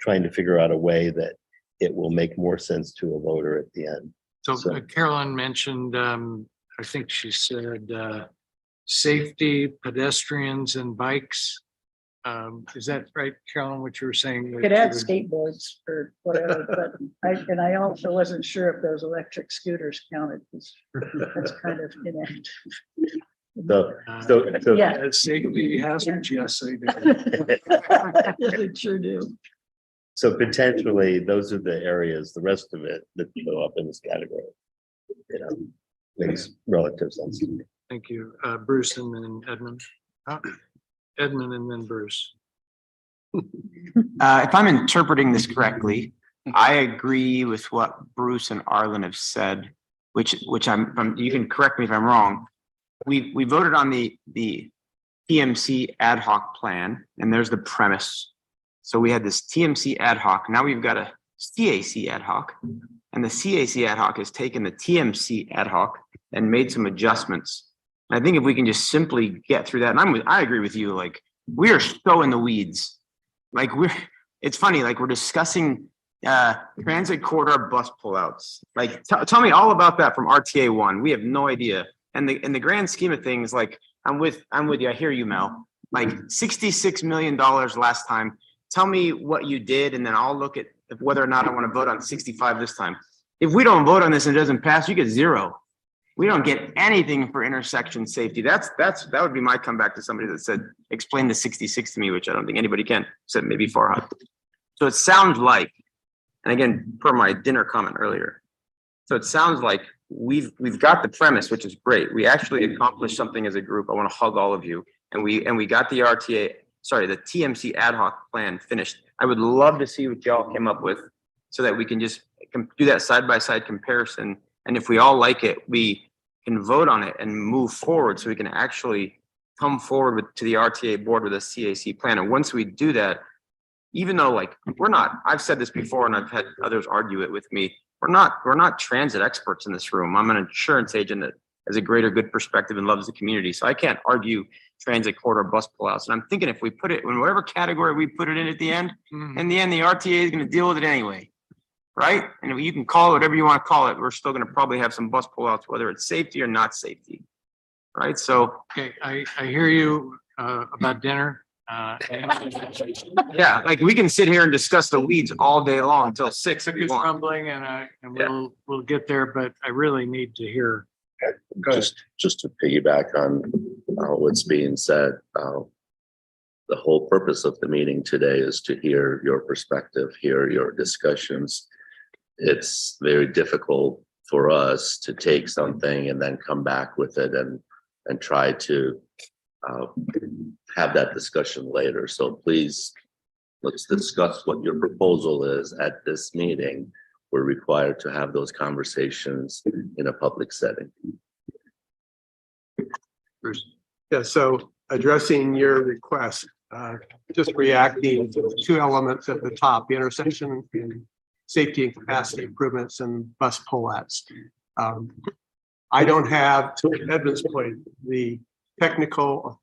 trying to figure out a way that it will make more sense to a voter at the end. So Carolyn mentioned, I think she said, safety, pedestrians and bikes. Is that right, Carolyn, what you were saying? Could add skateboards or whatever, but I also wasn't sure if those electric scooters counted. That's kind of inactive. So Yeah. Safety hazards, yes, they do. They sure do. So potentially, those are the areas, the rest of it that go up in this category. Makes relative sense to me. Thank you. Bruce and then Edmund. Edmund and then Bruce. If I'm interpreting this correctly, I agree with what Bruce and Arlen have said, which you can correct me if I'm wrong. We voted on the TMC ad hoc plan, and there's the premise. So we had this TMC ad hoc. Now we've got a CAC ad hoc, and the CAC ad hoc has taken the TMC ad hoc and made some adjustments. And I think if we can just simply get through that, and I agree with you, like we are so in the weeds. Like it's funny, like we're discussing transit corridor bus pullouts. Like tell me all about that from RTA 1. We have no idea. And in the grand scheme of things, like I'm with you. I hear you, Mel. like $66 million last time. Tell me what you did, and then I'll look at whether or not I want to vote on 65 this time. If we don't vote on this and it doesn't pass, you get 0. We don't get anything for intersection safety. That would be my comeback to somebody that said, explain the 66 to me, which I don't think anybody can, except maybe Farhad. So it sounds like, and again, per my dinner comment earlier, so it sounds like we've got the premise, which is great. We actually accomplished something as a group. I want to hug all of you. And we got the the TMC ad hoc plan finished. I would love to see what y'all came up with so that we can just do that side-by-side comparison. And if we all like it, we can vote on it and move forward so we can actually come forward to the RTA board with a CAC plan. And once we do that, even though like I've said this before and I've had others argue it with me, we're not transit experts in this room. I'm an insurance agent that has a greater good perspective and loves the community. So I can't argue transit corridor bus pullouts. And I'm thinking if we put it in whatever category we put it in at the end, in the end, the RTA is going to deal with it anyway. Right? And you can call it whatever you want to call it. We're still going to probably have some bus pullouts, whether it's safety or not safety. Right? So. Okay, I hear you about dinner. Yeah, like we can sit here and discuss the weeds all day long until 6 if you It's want. rumbling and we'll get there, but I really need to hear. Just to piggyback on what's being said, the whole purpose of the meeting today is to hear your perspective, hear your discussions. It's very difficult for us to take something and then come back with it and try to have that discussion later. So please, let's discuss what your proposal is at this meeting. We're required to have those conversations in a public setting. Yeah, so addressing your request, just reacting to the 2 elements at the top, the intersection and safety and capacity improvements and bus pullouts. I don't have, to Edmund's point, the technical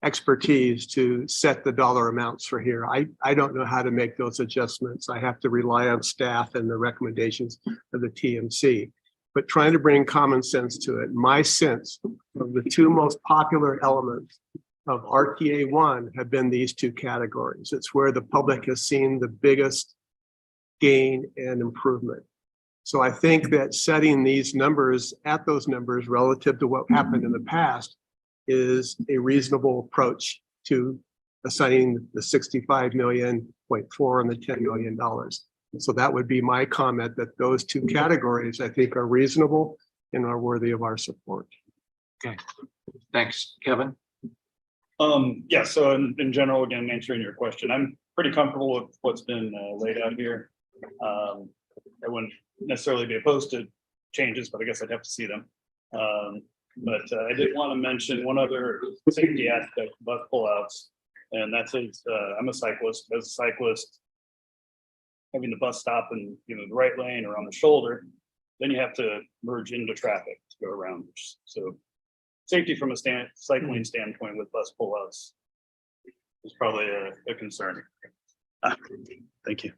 expertise to set the dollar amounts for here. I don't know how to make those adjustments. I have to rely on staff and the recommendations of the TMC. But trying to bring common sense to it, my sense of the 2 most popular elements of RTA 1 have been these 2 categories. It's where the public has seen the biggest gain and improvement. So I think that setting these numbers at those numbers relative to what happened in the past is a reasonable approach to assigning the 65.4 million and the $10 million. So that would be my comment, that those 2 categories I think are reasonable and are worthy of our support. Okay, thanks, Kevin. Yeah, so in general, again, answering your question, I'm pretty comfortable with what's been laid out here. I wouldn't necessarily be opposed to changes, but I guess I'd have to see them. But I did want to mention one other safety aspect of bus pullouts, and that's I'm a cyclist. As a cyclist, having the bus stop in the right lane or on the shoulder, then you have to merge into traffic to go around. So safety from a cycling standpoint with bus pullouts is probably a concern. Thank you.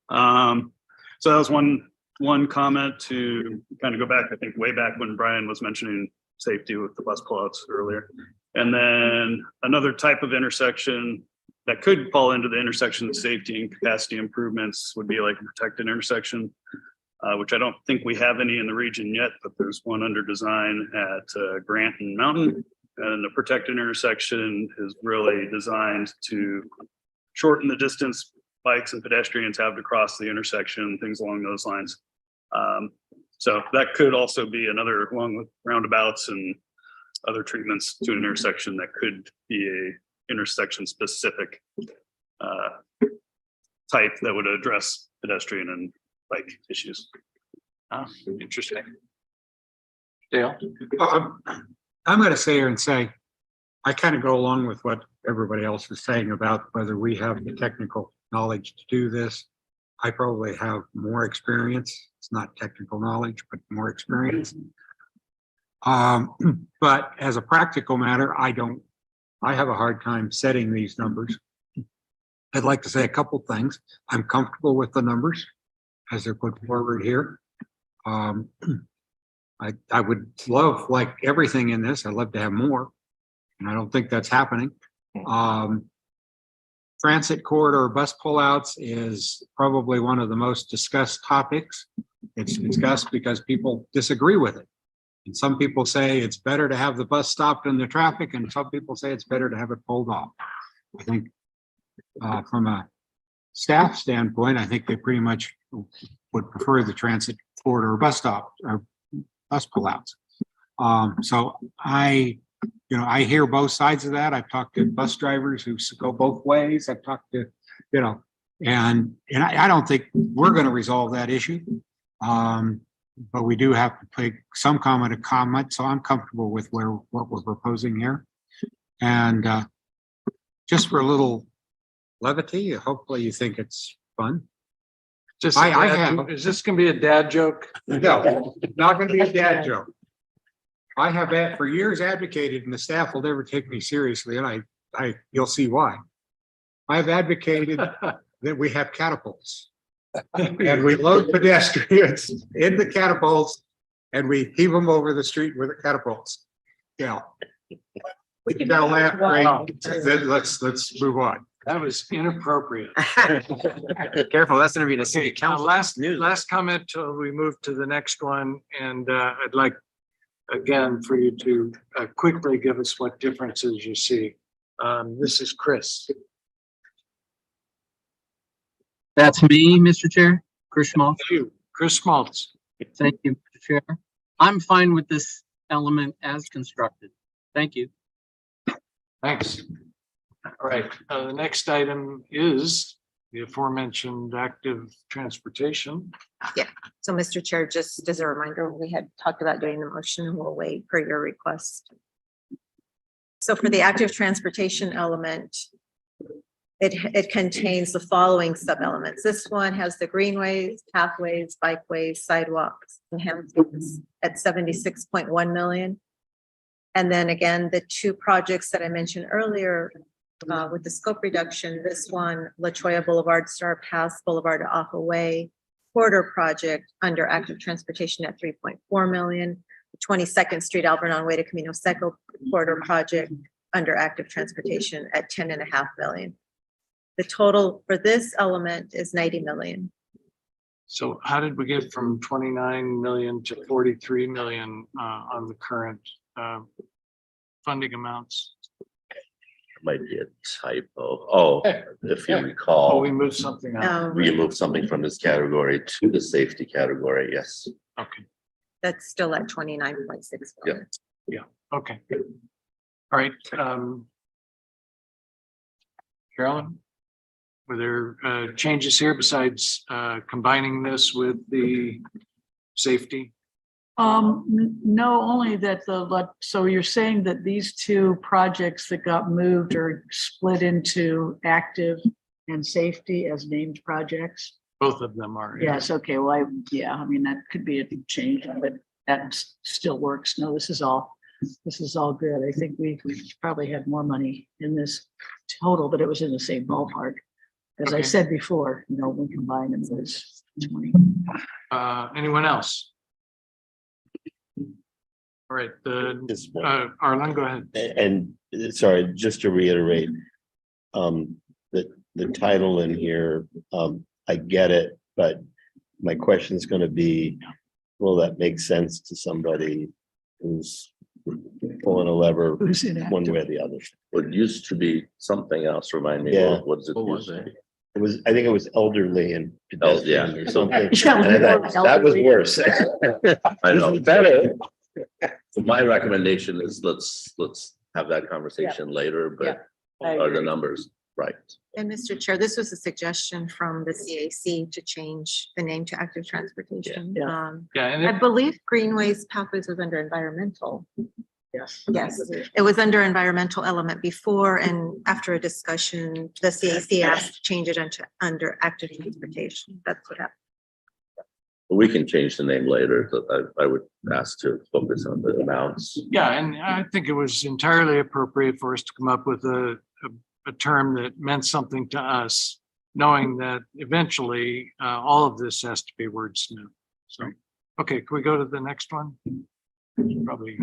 So that was one comment to kind of go back, I think way back when Brian was mentioning safety with the bus pullouts earlier. And then another type of intersection that could fall into the intersection of safety and capacity improvements would be like a protected intersection, which I don't think we have any in the region yet, but there's one under design at Grant and Mountain. And the protected intersection is really designed to shorten the distance bikes and pedestrians have to cross the intersection, things along those lines. So that could also be another, along with roundabouts and other treatments to an intersection, that could be a intersection specific type that would address pedestrian and bike issues. Interesting. Dale? I'm going to sit here and say, I kind of go along with what everybody else is saying about whether we have the technical knowledge to do this. I probably have more experience. It's not technical knowledge, but more experience. But as a practical matter, I have a hard time setting these numbers. I'd like to say a couple things. I'm comfortable with the numbers as they're put forward here. I would love, like everything in this, I'd love to have more, and I don't think that's happening. Transit corridor bus pullouts is probably one of the most discussed topics. It's discussed because people disagree with it. And some people say it's better to have the bus stopped in the traffic, and some people say it's better to have it pulled off. I think from a staff standpoint, I think they pretty much would prefer the transit corridor bus stop or bus pullouts. So I hear both sides of that. I've talked to bus drivers who go both ways. I've talked to, and I don't think we're going to resolve that issue. But we do have to pay some comment. So I'm comfortable with what we're proposing here. And just for a little levity, hopefully you think it's fun. Just, I have- is this gonna be a dad joke? No, not going to be a dad joke. I have for years advocated, and the staff will never take me seriously, and you'll see why. I've advocated that we have catapults. And we load pedestrians in the catapults and we heave them over the street with the catapults. Yeah. We can now laugh, right? Then let's move on. That was inappropriate. Careful, that's gonna be the city council. Last comment till we move to the next one, and I'd like again for you to quickly give us what differences you see. This is Chris. That's me, Mr. Chair, Chris Schmaltz. Chris Schmaltz. Thank you, Mr. Chair. I'm fine with this element as constructed. Thank you. Thanks. All right, the next item is the aforementioned active transportation. Yeah, so Mr. Chair, just as a reminder, we had talked about doing the motion and we'll wait for your request. So for the active transportation element, it contains the following sub-elements. This one has the greenways, pathways, bikeways, sidewalks, enhancements at 76.1 million. And then again, the two projects that I mentioned earlier with the scope reduction, this one, La Cholla Boulevard, Star Pass Boulevard to Off Way corridor project under active transportation at 3.4 million. 22nd Street Alvernon Way to Camino Seco corridor project under active transportation at 10.5 million. The total for this element is 90 million. So how did we get from 29 million to 43 million on the current funding amounts? Might be a typo. Oh, if you Oh, recall, we moved something out. we moved something from this category to the safety category. Yes. Okay, That's still at 29.6 million. okay. All right. Carolyn, were there changes here besides combining this with the safety? No, only that so you're saying that these two projects that got moved are split into active and safety as named projects? Both of them are. Yes, okay, well, I mean, that could be a change, but that still works. No, this is all good. I think we probably had more money in this total, but it was in the same ballpark. As I Okay. said before, when combined, it was 20. Anyone else? All right, Arlen, go ahead. And sorry, just to reiterate, the title in here, I get it, but my question is gonna be, will that make sense to somebody who's pulling a lever Who's in one active? way or the other? What used to be something else, remind me, Yeah. what is it? What was used to it? be? I think it was elderly and pedestrian or something. Yeah, And I thought that was elderly. worse. I know. Better. So my recommendation is let's have that conversation later, but I are the agree. numbers right? And Mr. Chair, this was a suggestion from the CAC to change the name to active transportation. Yeah. Yeah, and I it- believe greenways, pathways was under environmental. Yes. Yes, it was under environmental element before, and after a discussion, the CAC asked to change it under active transportation. That's what happened. We can change the name later, but I would ask to focus on the amounts. yeah, and I think it was entirely appropriate for us to come up with a term that meant something to us, knowing that eventually all of this has to be wordsmith. So, okay, can we go to the next one? Probably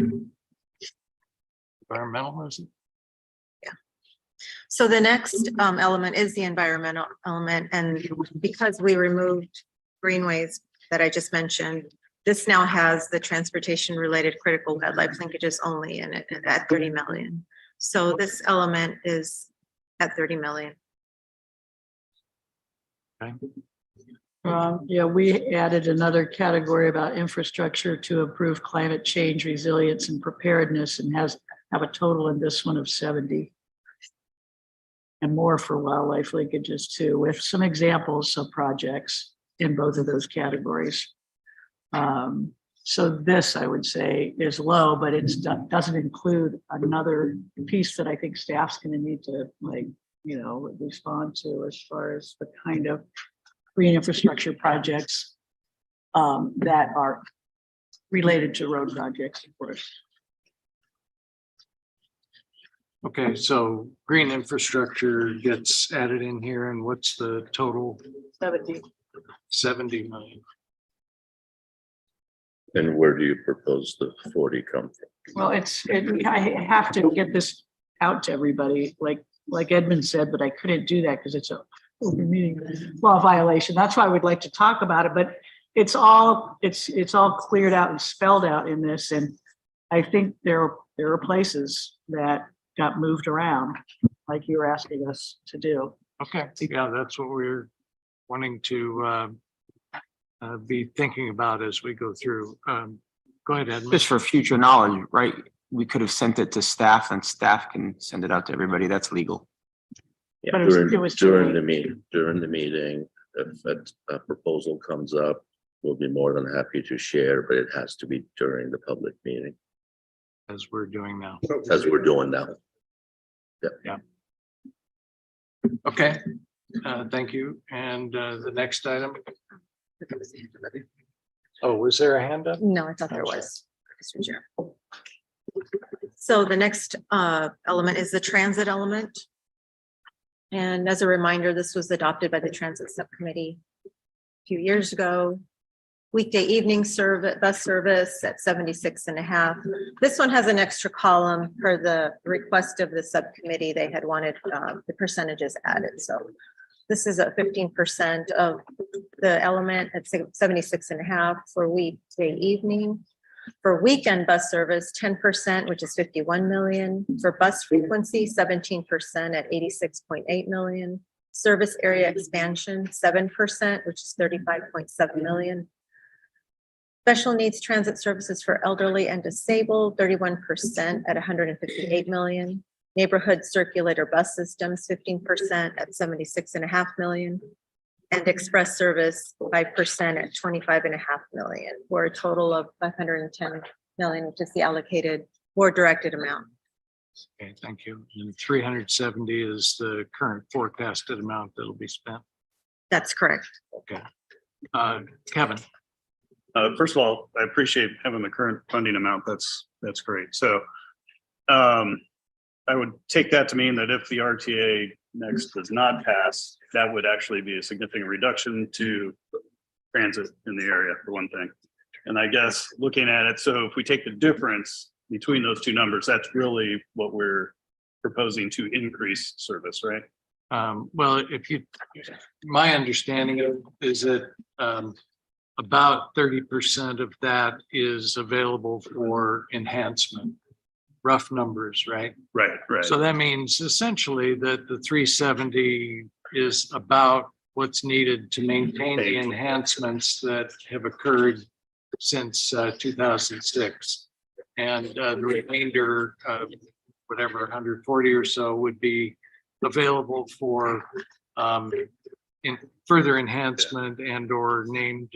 environmental, is it? So the next element is the environmental element, and because we removed greenways that I just mentioned, this now has the transportation related critical wildlife linkages only in it at 30 million. So this element is at 30 million. Yeah, we added another category about infrastructure to improve climate change resilience and preparedness, and have a total in this one of 70. And more for wildlife linkages too, with some examples of projects in both of those categories. So this, I would say, is low, but it doesn't include another piece that I think staff's gonna need to respond to as far as the kind of green infrastructure projects that are related to road projects, of course. Okay, so green infrastructure gets added in here, and what's the total? 70. 70 million. And where do you propose the 40 come from? Well, I have to get this out to everybody, like Edmund said, but I couldn't do that because it's a open meeting law violation. That's why we'd like to talk about it, but it's all cleared out and spelled out in this. And I think there are places that got moved around, like you were asking us to do. Okay, yeah, that's what we're wanting to be thinking about as we go through. Go ahead, Edmund. Just for future knowledge, right? We could have sent it to staff and staff can send it out to everybody. That's legal. Yeah, But it was during the meeting, if a proposal comes up, we'll be more than happy to share, but it has to be during the public meeting, As we're doing now. as we're doing now. Yeah. Okay, thank you. And the next item. Oh, was there a hand up? No, I thought there was, Mr. Chair. So the next element is the transit element. And as a reminder, this was adopted by the Transit Subcommittee a few years ago. Weekday evening bus service at 76.5. This one has an extra column per the request of the subcommittee. They had wanted the percentages added. So this is a 15% of the element at 76.5 for weekday evening. For weekend bus service, 10%, which is 51 million. For bus frequency, 17% at 86.8 million. Service area expansion, 7%, which is 35.7 million. Special needs transit services for elderly and disabled, 31% at 158 million. Neighborhood circulator bus systems, 15% at 76.5 million. And express service, 5% at 25.5 million, for a total of 510 million, which is the allocated or directed amount. Okay, thank you. And 370 is the current forecasted amount that'll be spent. That's correct. Okay. Kevin. First of all, I appreciate having the current funding amount. That's great. So I would take that to mean that if the RTA next does not pass, that would actually be a significant reduction to transit in the area, for one thing. And I guess looking at it, so if we take the difference between those two numbers, that's really what we're proposing to increase service, right? Well, my understanding is that about 30% of that is available for enhancement. Rough numbers, right? Right. So that means essentially that the 370 is about what's needed to maintain the enhancements that have occurred since 2006. And the remainder of whatever 140 or so would be available for in further enhancement and or named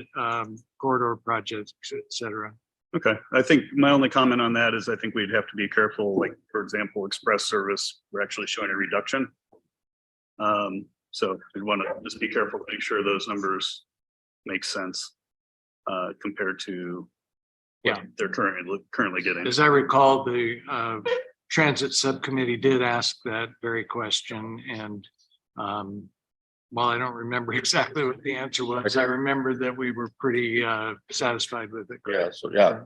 corridor projects, et cetera. Okay, I think my only comment on that is I think we'd have to be careful, like, for example, express service, we're actually showing a reduction. So we want to just be careful to make sure those numbers make sense compared to what they're currently getting. As I recall, the transit subcommittee did ask that very question, and while I don't remember exactly what the answer was, I remember that we were pretty satisfied with it. Yeah, so yeah,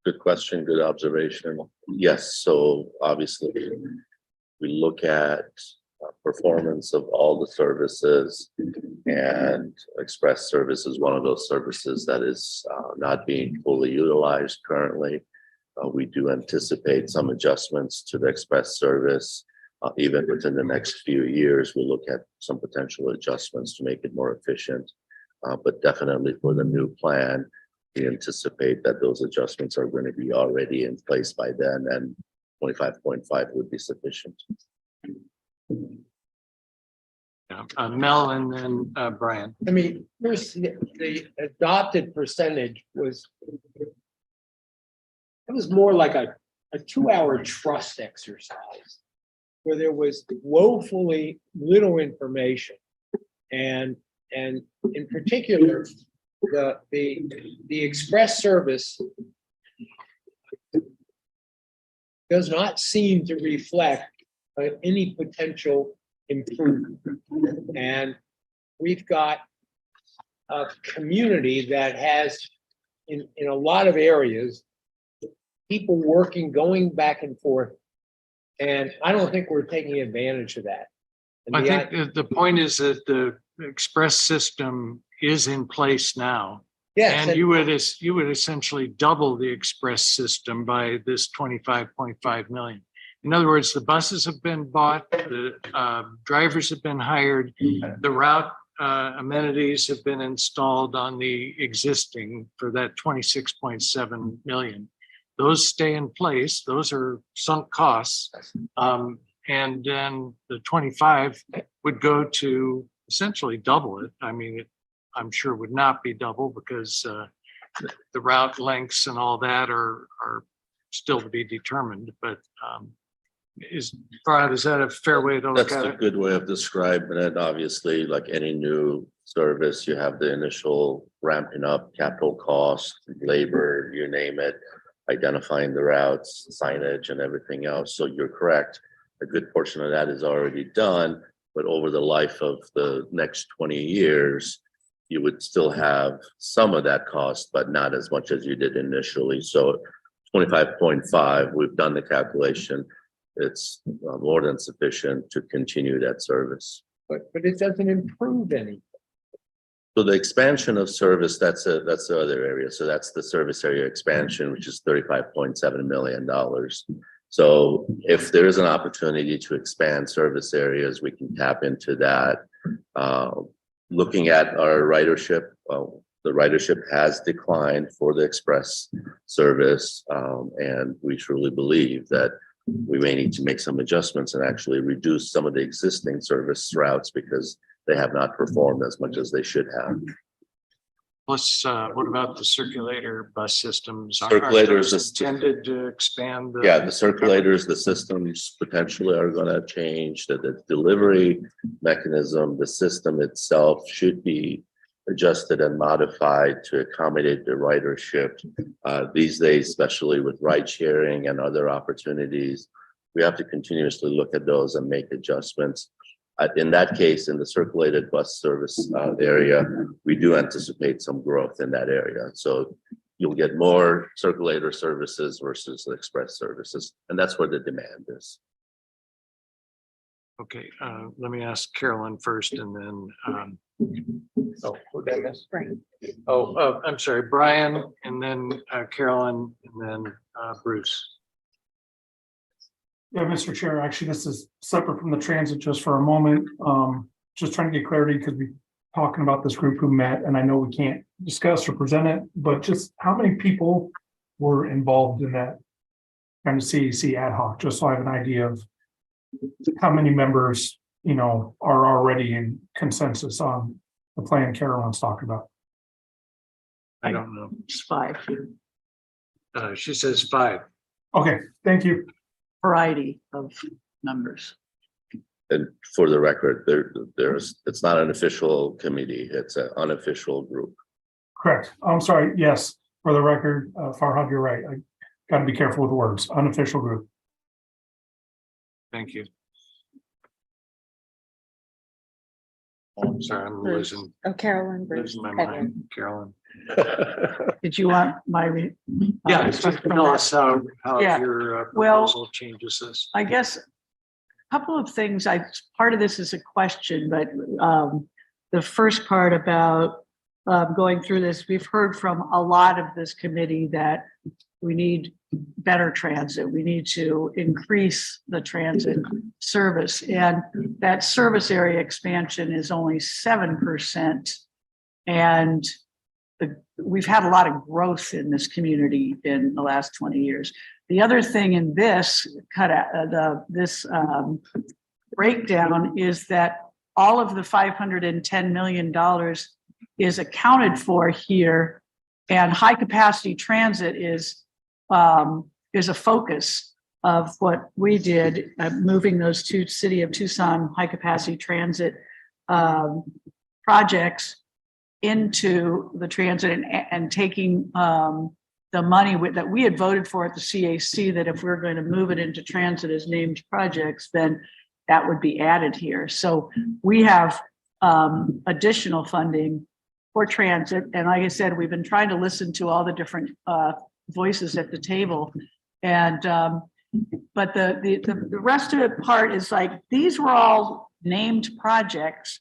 good question, good observation. Yes, so obviously We look at performance of all the services, and express service is one of those services that is not being fully utilized currently. We do anticipate some adjustments to the express service. Even within the next few years, we'll look at some potential adjustments to make it more efficient. But definitely for the new plan, we anticipate that those adjustments are going to be already in place by then, and 25.5 would be sufficient. Yeah, Mel and then Brian. I mean, first, the adopted percentage was. It was more like a 2-hour trust exercise. Where there was woefully little information. And in particular, the express service. Does not seem to reflect any potential improvement. And we've got a community that has, in a lot of areas, people working, going back and forth. And I don't think we're taking advantage of that. And I think the point is that the express system is in place now. Yes, And you would essentially double the express system by this 25.5 million. In other words, the buses have been bought, the drivers have been hired, the route amenities have been installed on the existing for that 26.7 million. Those stay in place. Those are sunk costs. And then the 25 would go to essentially double it. I mean, I'm sure would not be double because the route lengths and all that are still to be determined, but is that a fair way to look That's at a it? good way of describing it. Obviously, like any new service, you have the initial ramping up, capital cost, labor, you name it, identifying the routes, signage and everything else. So you're correct. A good portion of that is already done, but over the life of the next 20 years, you would still have some of that cost, but not as much as you did initially. So 25.5, we've done the calculation. It's more than sufficient to continue that service. but it doesn't improve any. So the expansion of service, that's the other area. So that's the service area expansion, which is $35.7 million. So if there is an opportunity to expand service areas, we can tap into that. Looking at our ridership, the ridership has declined for the express service. And we truly believe that we may need to make some adjustments and actually reduce some of the existing service routes because they have not performed as much as they should have. Plus, what about the circulator bus systems? Circulators Are those intended to expand? Yeah, the circulators, the systems potentially are going to change, that the delivery mechanism, the system itself should be adjusted and modified to accommodate the ridership. These days, especially with ride sharing and other opportunities, we have to continuously look at those and make adjustments. In that case, in the circulated bus service area, we do anticipate some growth in that area. So you'll get more circulator services versus the express services, and that's where the demand is. Okay, let me ask Carolyn first and then, Oh, who did this? I'm sorry, Brian, and then Carolyn, and then Bruce. Yeah, Mr. Chair, actually, this is separate from the transit just for a moment. Just trying to get clarity because we're talking about this group who met, and I know we can't discuss or present it, but just how many people were involved in that kind of CAC ad hoc, just so I have an idea of how many members, are already in consensus on the plan Carolyn's talking about. I don't know. It's 5. She says 5. Okay, thank you. Variety of numbers. And for the record, it's not an official committee, it's an unofficial group. Correct. I'm sorry. Yes, for the record, Farhad, you're right. I got to be careful with the words. Unofficial group. Thank you. I'm sorry, I'm losing Carolyn. my mind, Carolyn. Did you want my? Yeah, just tell us how Yeah, your well, proposal changes this. I guess couple of things. Part of this is a question, but the first part about going through this, we've heard from a lot of this committee that we need better transit. We need to increase the transit service, and that service area expansion is only 7%. And we've had a lot of growth in this community in the last 20 years. The other thing in this breakdown is that all of the $510 million is accounted for here, and high capacity transit is a focus of what we did, moving those two City of Tucson high capacity transit projects into the transit and taking the money that we had voted for at the CAC, that if we're going to move it into transit as named projects, then that would be added here. So we have additional funding for transit. And like I said, we've been trying to listen to all the different voices at the table. And but the rest of the part is like, these were all named projects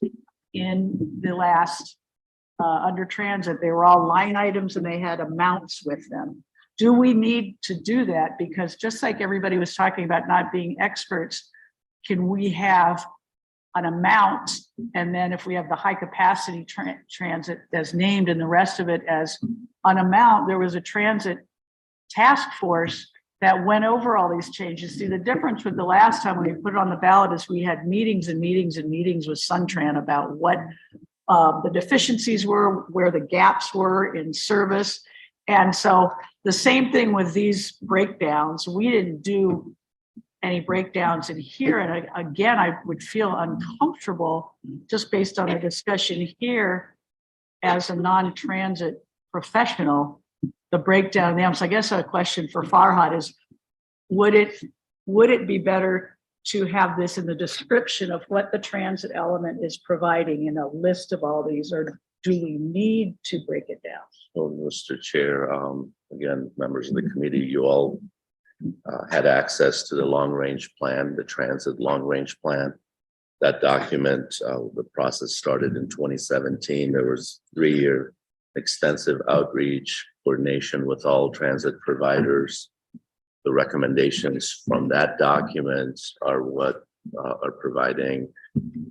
in the last under transit. They were all line items and they had amounts with them. Do we need to do that? Because just like everybody was talking about not being experts, can we have an amount, and then if we have the high capacity transit as named and the rest of it as an amount? There was a transit task force that went over all these changes. See, the difference with the last time we put it on the ballot is we had meetings and meetings and meetings with Suntran about what the deficiencies were, where the gaps were in service. And so the same thing with these breakdowns. We didn't do any breakdowns in here. And again, I would feel uncomfortable just based on the discussion here as a non-transit professional, the breakdown of them. So I guess a question for Farhad is, would it be better to have this in the description of what the transit element is providing in a list of all these, or do we need to break it down? So, Mr. Chair, again, members of the committee, you all had access to the long-range plan, the transit long-range plan. That document, the process started in 2017. There was 3-year extensive outreach, coordination with all transit providers. The recommendations from that document are what are providing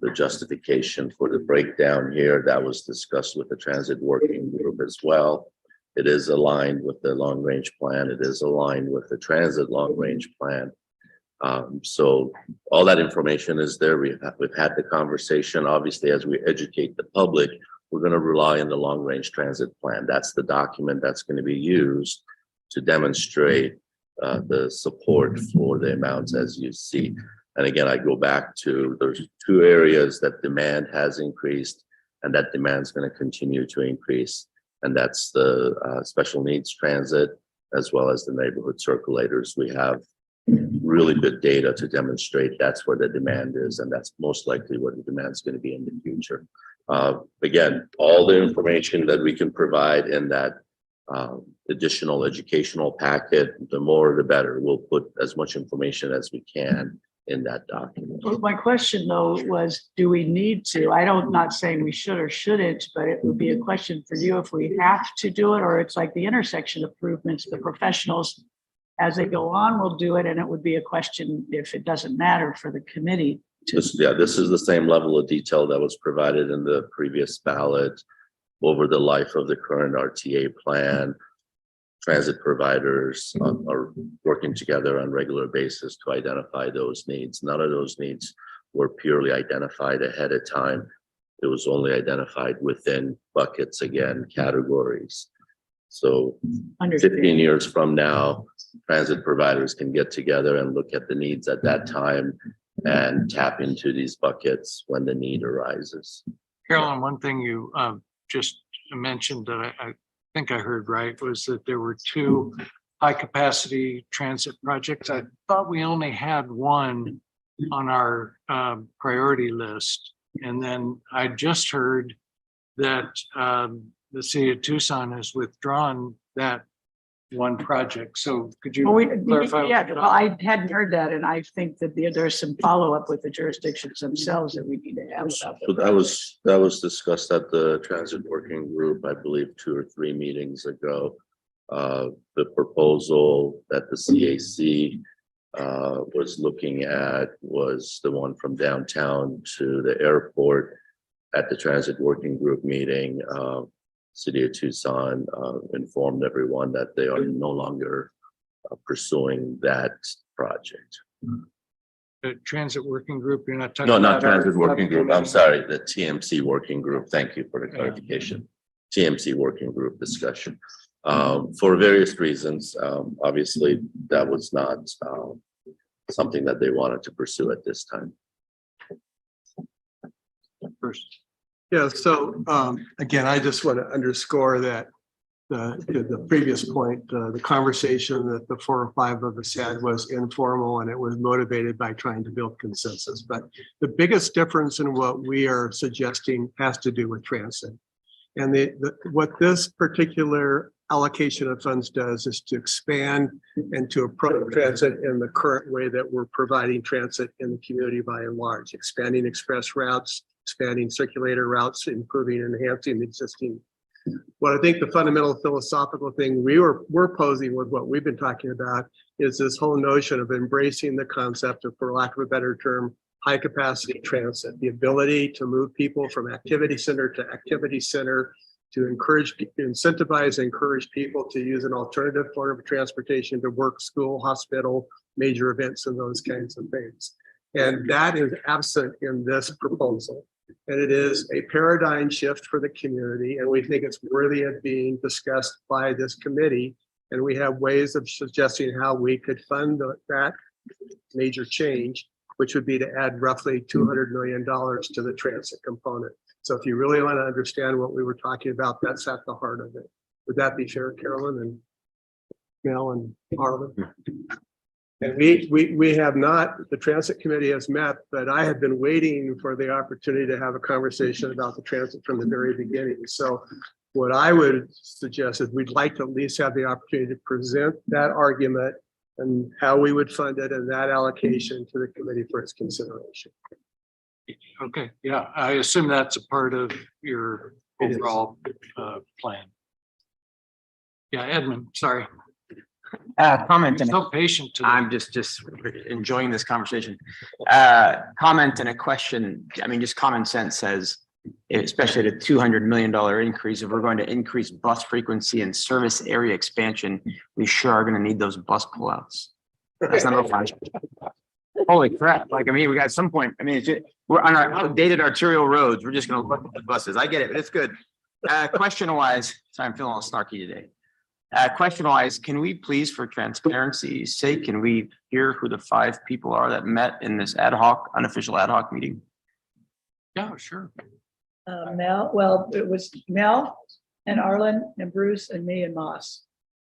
the justification for the breakdown here. That was discussed with the transit working group as well. It is aligned with the long range plan. It is aligned with the transit long range plan. So all that information is there. We've had the conversation. Obviously, as we educate the public, we're going to rely on the long range transit plan. That's the document that's going to be used to demonstrate the support for the amounts as you see. And again, I go back to those 2 areas that demand has increased and that demand is going to continue to increase. And that's the special needs transit, as well as the neighborhood circulators. We have really good data to demonstrate that's where the demand is, and that's most likely where the demand is going to be in the future. Again, all the information that we can provide in that additional educational packet, the more the better. We'll put as much information as we can in that document. Well, my question though was, do we need to? Not saying we should or shouldn't, but it would be a question for you if we have to do it, or it's like the intersection improvements, the professionals as they go on will do it, and it would be a question if it doesn't matter for the committee. This is the same level of detail that was provided in the previous ballot over the life of the current RTA plan. Transit providers are working together on a regular basis to identify those needs. None of those needs were purely identified ahead of time. It was only identified within buckets, again, categories. So 15 years from now, transit providers can get together and look at the needs at that time and tap into these buckets when the need arises. Carolyn, one thing you just mentioned that I think I heard right was that there were 2 high capacity transit projects. I thought we only had one on our priority list. And then I just heard that the city of Tucson has withdrawn that one project. So could Well, you clarify? yeah, well, I hadn't heard that, and I think that there's some follow-up with the jurisdictions themselves that we need to have. about So that was discussed at the transit working group, I believe, 2 or 3 meetings ago. The proposal that the CAC was looking at was the one from downtown to the airport. At the transit working group meeting, City of Tucson informed everyone that they are no longer pursuing that project. The transit working group, you're not talking. No, not about our transit working group. I'm subcommittee? sorry, the TMC working group. Thank you for the clarification. TMC working group discussion. For various reasons, obviously, that was not something that they wanted to pursue at this time. First. Yeah, so again, I just want to underscore that the previous point, the conversation that the 4 or 5 of us had was informal and it was motivated by trying to build consensus. But the biggest difference in what we are suggesting has to do with transit. And what this particular allocation of funds does is to expand and to approach transit in the current way that we're providing transit in the community by and large, expanding express routes, expanding circulator routes, improving and enhancing the existing. What I think the fundamental philosophical thing we're posing with what we've been talking about is this whole notion of embracing the concept of, for lack of a better term, high capacity transit, the ability to move people from activity center to activity center, to incentivize, encourage people to use an alternative form of transportation to work, school, hospital, major events, and those kinds of things. And that is absent in this proposal. And it is a paradigm shift for the community. And we think it's worthy of being discussed by this committee. And we have ways of suggesting how we could fund that major change, which would be to add roughly $200 million to the transit component. So if you really want to understand what we were talking about, that's at the heart of it. Would that be fair, Carolyn and Mel and Harlan? And we have not, the transit committee has met, but I have been waiting for the opportunity to have a conversation about the transit from the very beginning. So what I would suggest is we'd like to at least have the opportunity to present that argument and how we would fund it and that allocation to the committee for its consideration. Okay, yeah, I assume that's a part of your overall plan. Yeah, Edmund, sorry. Comment and So patient today. I'm just enjoying this conversation. Comment and a question. I mean, just common sense says, especially at a $200 million increase, if we're going to increase bus frequency and service area expansion, we sure are going to need those bus pullouts. That's number 5. Holy crap. Like, I mean, we got some point. I mean, we're on our outdated arterial roads. We're just going to look at the buses. I get it. It's good. Question wise, sorry, I'm feeling a little snarky today. Question wise, can we please, for transparency's sake, can we hear who the 5 people are that met in this unofficial ad hoc meeting? Yeah, sure. Mel, well, it was Mel and Arlen and Bruce and me and Moss.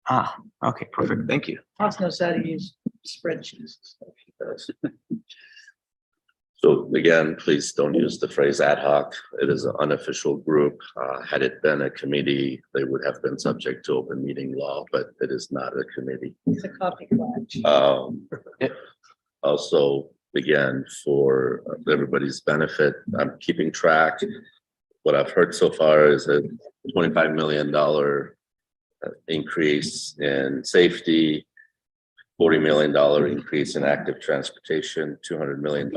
Ah, okay, perfect. Thank you. Moss knows how to use spreadsheets. So again, please don't use the phrase ad hoc. It is an unofficial group. Had it been a committee, they would have been subject to open meeting law, but it is not a committee. It's a coffee clutch. Also, again, for everybody's benefit, I'm keeping track. What I've heard so far is a $25 million increase in safety, $40 million increase in active transportation, $200 million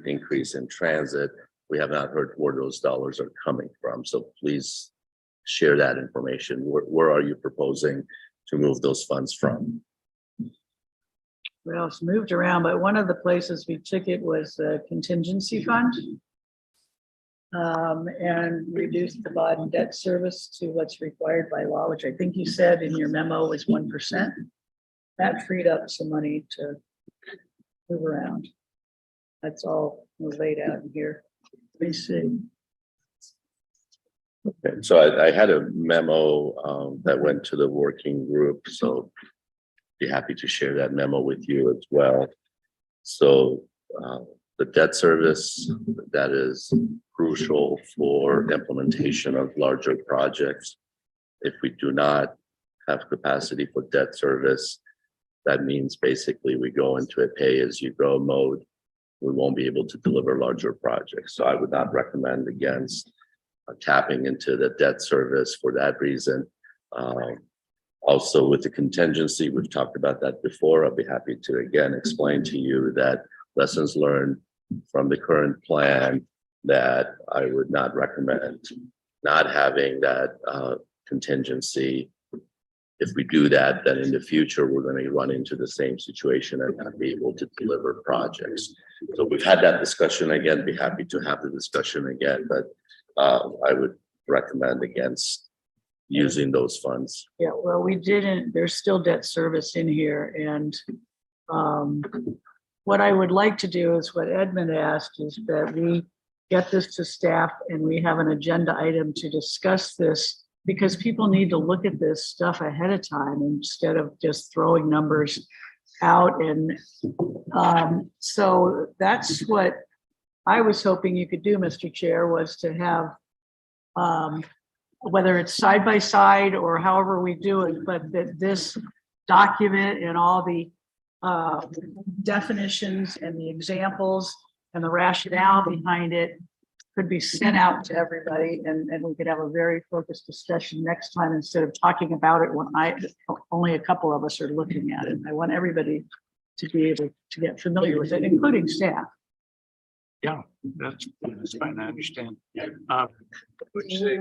increase in transit. We have not heard where those dollars are coming from. So please share that information. Where are you proposing to move those funds from? Well, it's moved around, but one of the places we took it was a contingency fund. And reduced the bond debt service to what's required by law, which I think you said in your memo was 1%. That freed up some money to move around. That's all laid out in here. Let me see. Okay, so I had a memo that went to the working group, so be happy to share that memo with you as well. So the debt service, that is crucial for implementation of larger projects. If we do not have capacity for debt service. That means basically we go into a pay-as-you-go mode. We won't be able to deliver larger projects. So I would not recommend against tapping into the debt service for that reason. Also with the contingency, we've talked about that before. I'll be happy to again explain to you that lessons learned from the current plan, that I would not recommend not having that contingency. If we do that, then in the future, we're going to run into the same situation and not be able to deliver projects. So we've had that discussion again, be happy to have the discussion again, but I would recommend against using those funds. Yeah, well, we didn't, there's still debt service in here, and what I would like to do is what Edmund asked, is that we get this to staff and we have an agenda item to discuss this, because people need to look at this stuff ahead of time instead of just throwing numbers out. And so that's what I was hoping you could do, Mr. Chair, was to have whether it's side by side or however we do it, but that this document and all the definitions and the examples and the rationale behind it could be sent out to everybody, and we could have a very focused discussion next time instead of talking about it when only a couple of us are looking at it. I want everybody to be able to get familiar with it, including staff. Yeah, that's fine. I understand. Would you say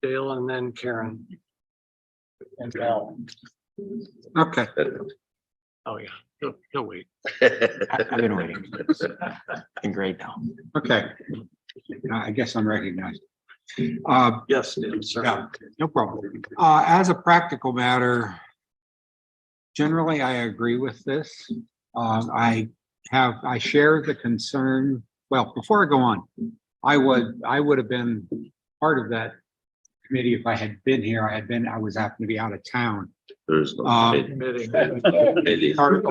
Dale and then Karen? And Val. Okay. Oh, yeah, he'll wait. I've been waiting. Been great now. Okay. I guess I'm recognized. Yes, Dale, sir. Yeah, no problem. As a practical matter, generally, I agree with this. I share the concern. Well, before I go on, I would have been part of that committee if I had been here. I was happened to be out of town. There's no Or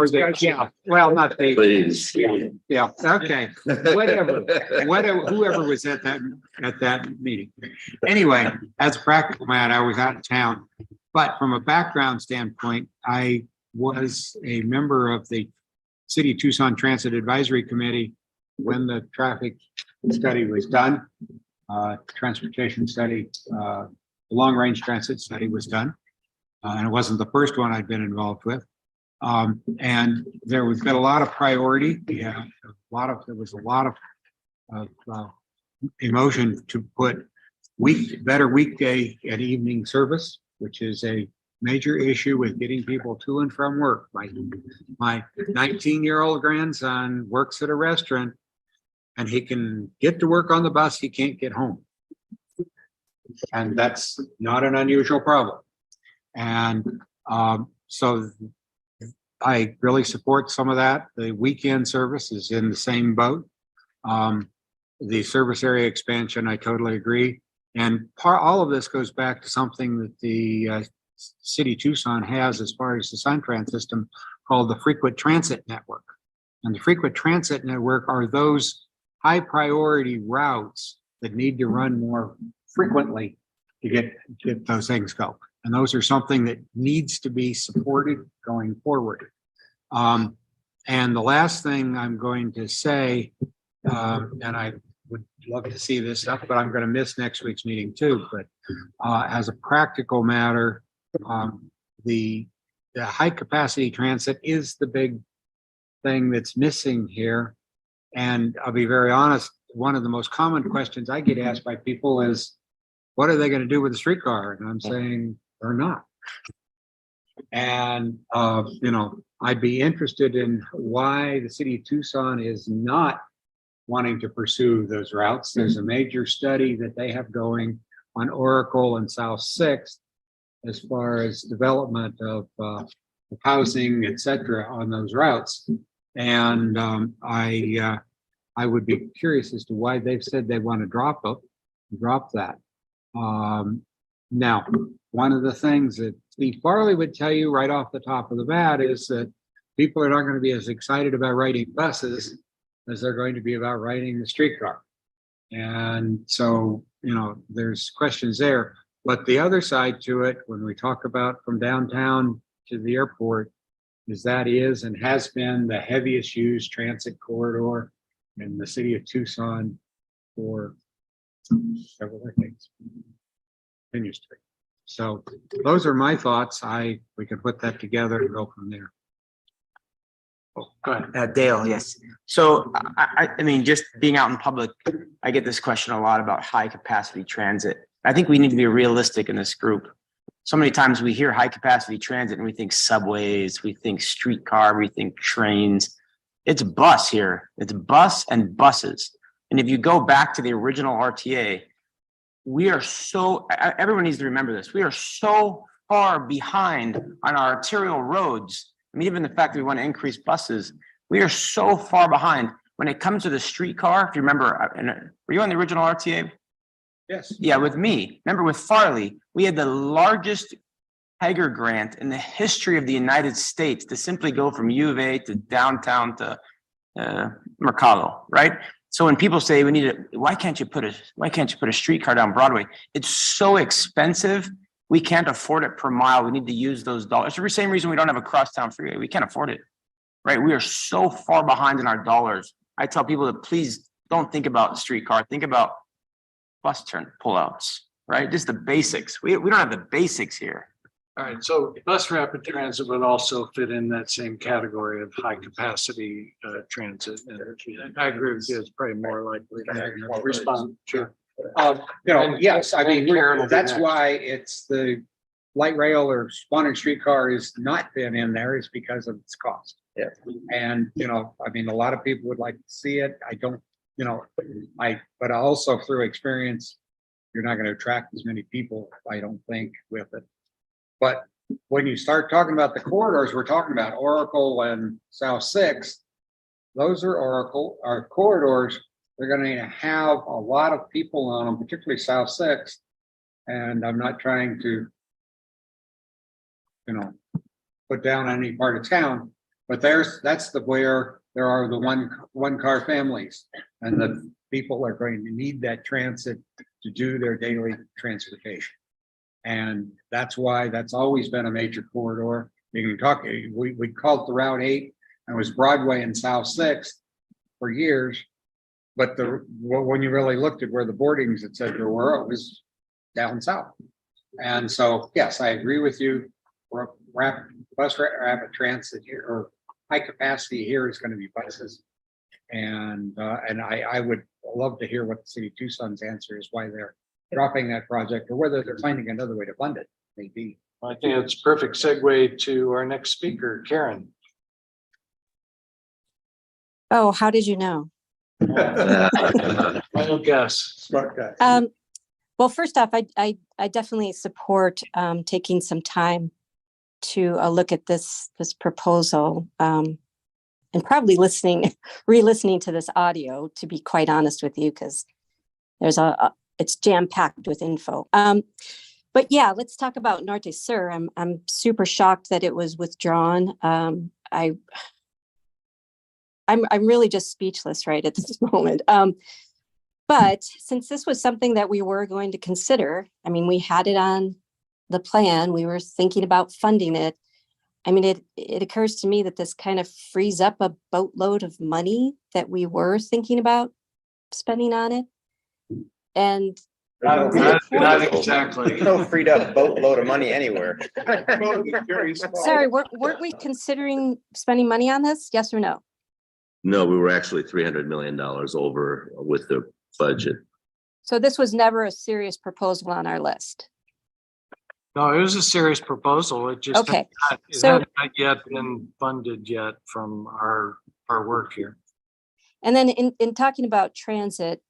the, yeah, well, not they. Please. Yeah, okay, whatever, whoever was at that meeting. Anyway, as a practical matter, I was out of town, but from a background standpoint, I was a member of the City of Tucson Transit Advisory Committee when the traffic study was done, transportation study, the long-range transit study was done. And it wasn't the first one I'd been involved with. And there was been a lot of priority. Yeah, there was a lot of emotion to put better weekday and evening service, which is a major issue with getting people to and from work. My 19-year-old grandson works at a restaurant and he can get to work on the bus. He can't get home. And that's not an unusual problem. And so I really support some of that. The weekend service is in the same boat. The service area expansion, I totally agree. And all of this goes back to something that the City of Tucson has as far as the SunTrans system called the Frequent Transit Network. And the Frequent Transit Network are those high priority routes that need to run more frequently to get those things going. And those are something that needs to be supported going forward. And the last thing I'm going to say, and I would love to see this up, but I'm going to miss next week's meeting too. But as a practical matter, the high capacity transit is the big thing that's missing here. And I'll be very honest, one of the most common questions I get asked by people is, what are they going to do with the streetcar? And I'm saying, they're not. And, I'd be interested in why the City of Tucson is not wanting to pursue those routes. There's a major study that they have going on Oracle and South Sixth as far as development of housing, et cetera, on those routes. And I would be curious as to why they've said they want to drop that. Now, one of the things that Steve Farley would tell you right off the top of the bat is that people are not going to be as excited about riding buses as they're going to be about riding the streetcar. And so, there's questions there. But the other side to it, when we talk about from downtown to the airport, is that is and has been the heaviest used transit corridor in the city of Tucson for several decades. Continues to be. So those are my thoughts. We can put that together and go from there. Oh, go ahead. Dale, yes. So I mean, just being out in public, I get this question a lot about high capacity transit. I think we need to be realistic in this group. So many times we hear high capacity transit and we think subways, we think streetcar, we think trains. It's bus here. It's bus and buses. And if you go back to the original RTA, we are so, everyone needs to remember this. We are so far behind on our arterial roads. I mean, even the fact that we want to increase buses, we are so far behind when it comes to the streetcar. If you remember, were you on the original RTA? Yes. Yeah, with me. Remember with Farley, we had the largest Hager grant in the history of the United States to simply go from U of A to downtown to Mercado, right? So when people say we need why can't you put a streetcar down Broadway? It's so expensive. We can't afford it per mile. We need to use those dollars. For the same reason we don't have a crosstown freeway. We can't afford it, right? We are so far behind in our dollars. I tell people to please don't think about streetcar. Think about bus turn pullouts, right? Just the basics. We don't have the basics here. All right, so bus rapid transit would also fit in that same category of high capacity transit. And I agree with you, it's probably more likely to respond. Sure. Yes, I mean, Karen will be that's next. why it's the light rail or spawning streetcar is not been in there is because of its cost. Yeah. And, I mean, a lot of people would like to see it. I don't, but also through experience, you're not going to attract as many people, I don't think, with it. But when you start talking about the corridors, we're talking about Oracle and South Sixth. Those are our corridors. They're going to have a lot of people on them, particularly South Sixth. And I'm not trying to, put down any part of town, but that's where there are the one car families, and the people are going to need that transit to do their daily transportation. And that's why that's always been a major corridor. You can talk, we called it the Route 8, and it was Broadway and South Sixth for years. But when you really looked at where the boardings, et cetera, were, it was down south. And so, yes, I agree with you. Bus rapid transit here, or high capacity here, is going to be buses. And I would love to hear what the city of Tucson's answer is, why they're dropping that project, or whether they're finding another way to fund it. Maybe. I think it's a perfect segue to our next speaker, Karen. Oh, how did you know? Final guess. Smart guy. Well, first off, I definitely support taking some time to look at this proposal, and probably re-listening to this audio, to be quite honest with you, because there's it's jam-packed with info. But yeah, let's talk about Norte Sur. I'm super shocked that it was withdrawn. I'm really just speechless right at this moment. But since this was something that we were going to consider, I mean, we had it on the plan, we were thinking about funding it. I mean, it occurs to me that this kind of frees up a boatload of money that we were thinking about spending on it. And not exactly. No freed up boatload of money anywhere. sorry, weren't we considering spending money on this? Yes or no? No, we were actually $300 million over with the budget. So this was never a serious proposal on our list. No, it was a serious proposal. It just Okay. had not yet been funded yet from our work here. And then in talking about transit,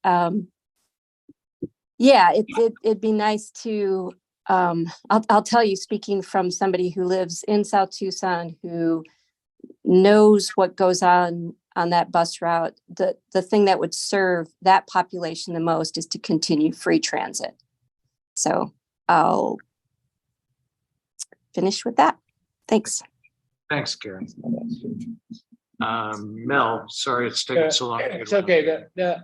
yeah, it'd be nice to, I'll tell you, speaking from somebody who lives in South Tucson, who knows what goes on that bus route, the thing that would serve that population the most is to continue free transit. So I'll finish with that. Thanks. Thanks, Karen. Mel, sorry it's taken so long. to get It's around. okay,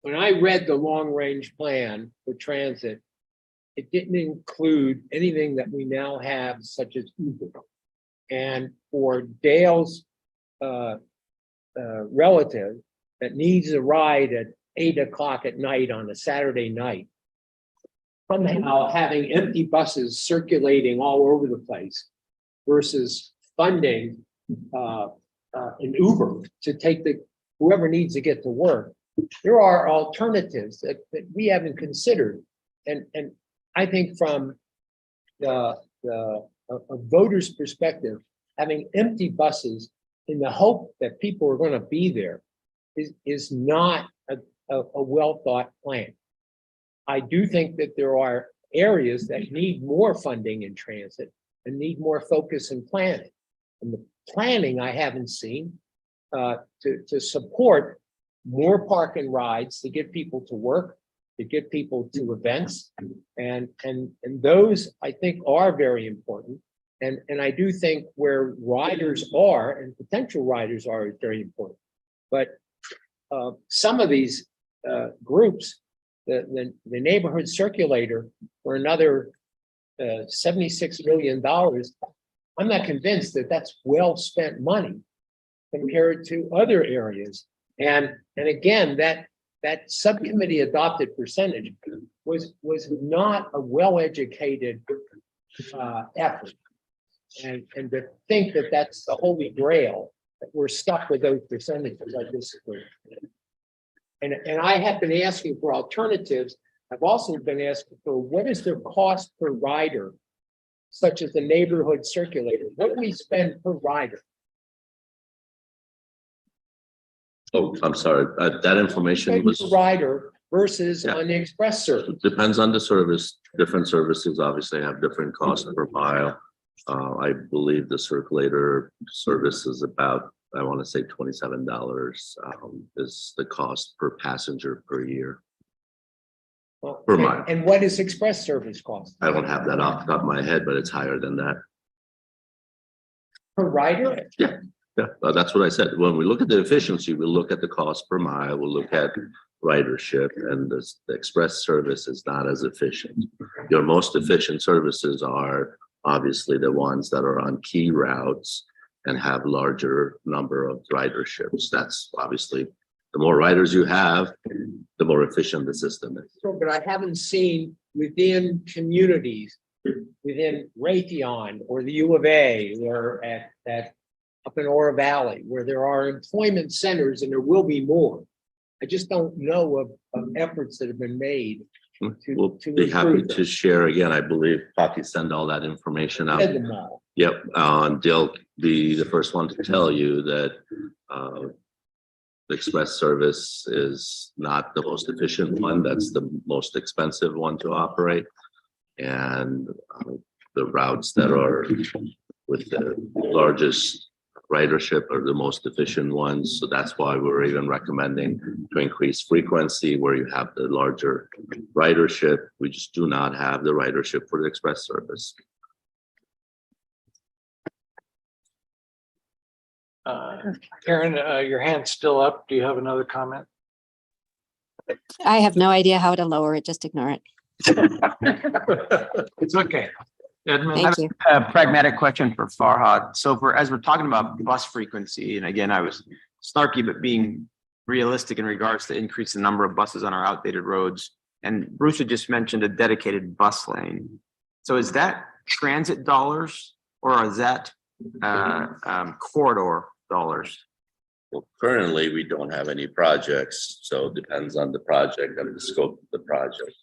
when I read the long range plan for transit, it didn't include anything that we now have, such as Uber. And for Dale's relative that needs a ride at 8 o'clock at night on a Saturday night, somehow having empty buses circulating all over the place versus funding an Uber to take whoever needs to get to work. There are alternatives that we haven't considered. And I think from a voter's perspective, having empty buses in the hope that people are going to be there is not a well thought plan. I do think that there are areas that need more funding in transit and need more focus and planning. And the planning I haven't seen to support more park and rides to get people to work, to get people to events. And those I think are very important. And I do think where riders are and potential riders are is very important. But some of these groups, the neighborhood circulator for another $76 million, I'm not convinced that that's well spent money compared to other areas. And again, that subcommittee adopted percentage was not a well-educated effort. And to think that that's the holy grail, that we're stuck with those percentages, I disagree. And I have been asking for alternatives. I've also been asking for what is their cost per rider, such as the neighborhood circulator? What do we spend per rider? Oh, I'm sorry, that information was. Rider versus on the express service. Depends on the service. Different services obviously have different costs per mile. I believe the circulator service is about, I want to say $27 is the cost per passenger per year. Per mile. And what is express service cost? I don't have that off the top of my head, but it's higher than that. Per rider? Yeah, that's what I said. When we look at the efficiency, we look at the cost per mile, we'll look at ridership, and the express service is not as efficient. Your most efficient services are obviously the ones that are on key routes and have larger number of riderships. That's obviously, the more riders you have, the more efficient the system is. So, but I haven't seen within communities, within Raytheon or the U of A or at up in Oro Valley, where there are employment centers, and there will be more. I just don't know of efforts that have been made. We'll be happy to share again. I believe Poppy send all that information out. Said them all. Yep, they'll be the first one to tell you that the express service is not the most efficient one. That's the most expensive one to operate. And the routes that are with the largest ridership are the most efficient ones. So that's why we're even recommending to increase frequency where you have the larger ridership. We just do not have the ridership for the express service. Karen, your hand's still up. Do you have another comment? I have no idea how to lower it. Just ignore it. It's okay. Edmund? Thank you. A pragmatic question for Farhad. So as we're talking about bus frequency, and again, I was snarky, but being realistic in regards to increase the number of buses on our outdated roads. And Bruce had just mentioned a dedicated bus lane. So is that transit dollars or is that corridor dollars? Well, currently, we don't have any projects, so it depends on the project and the scope of the project.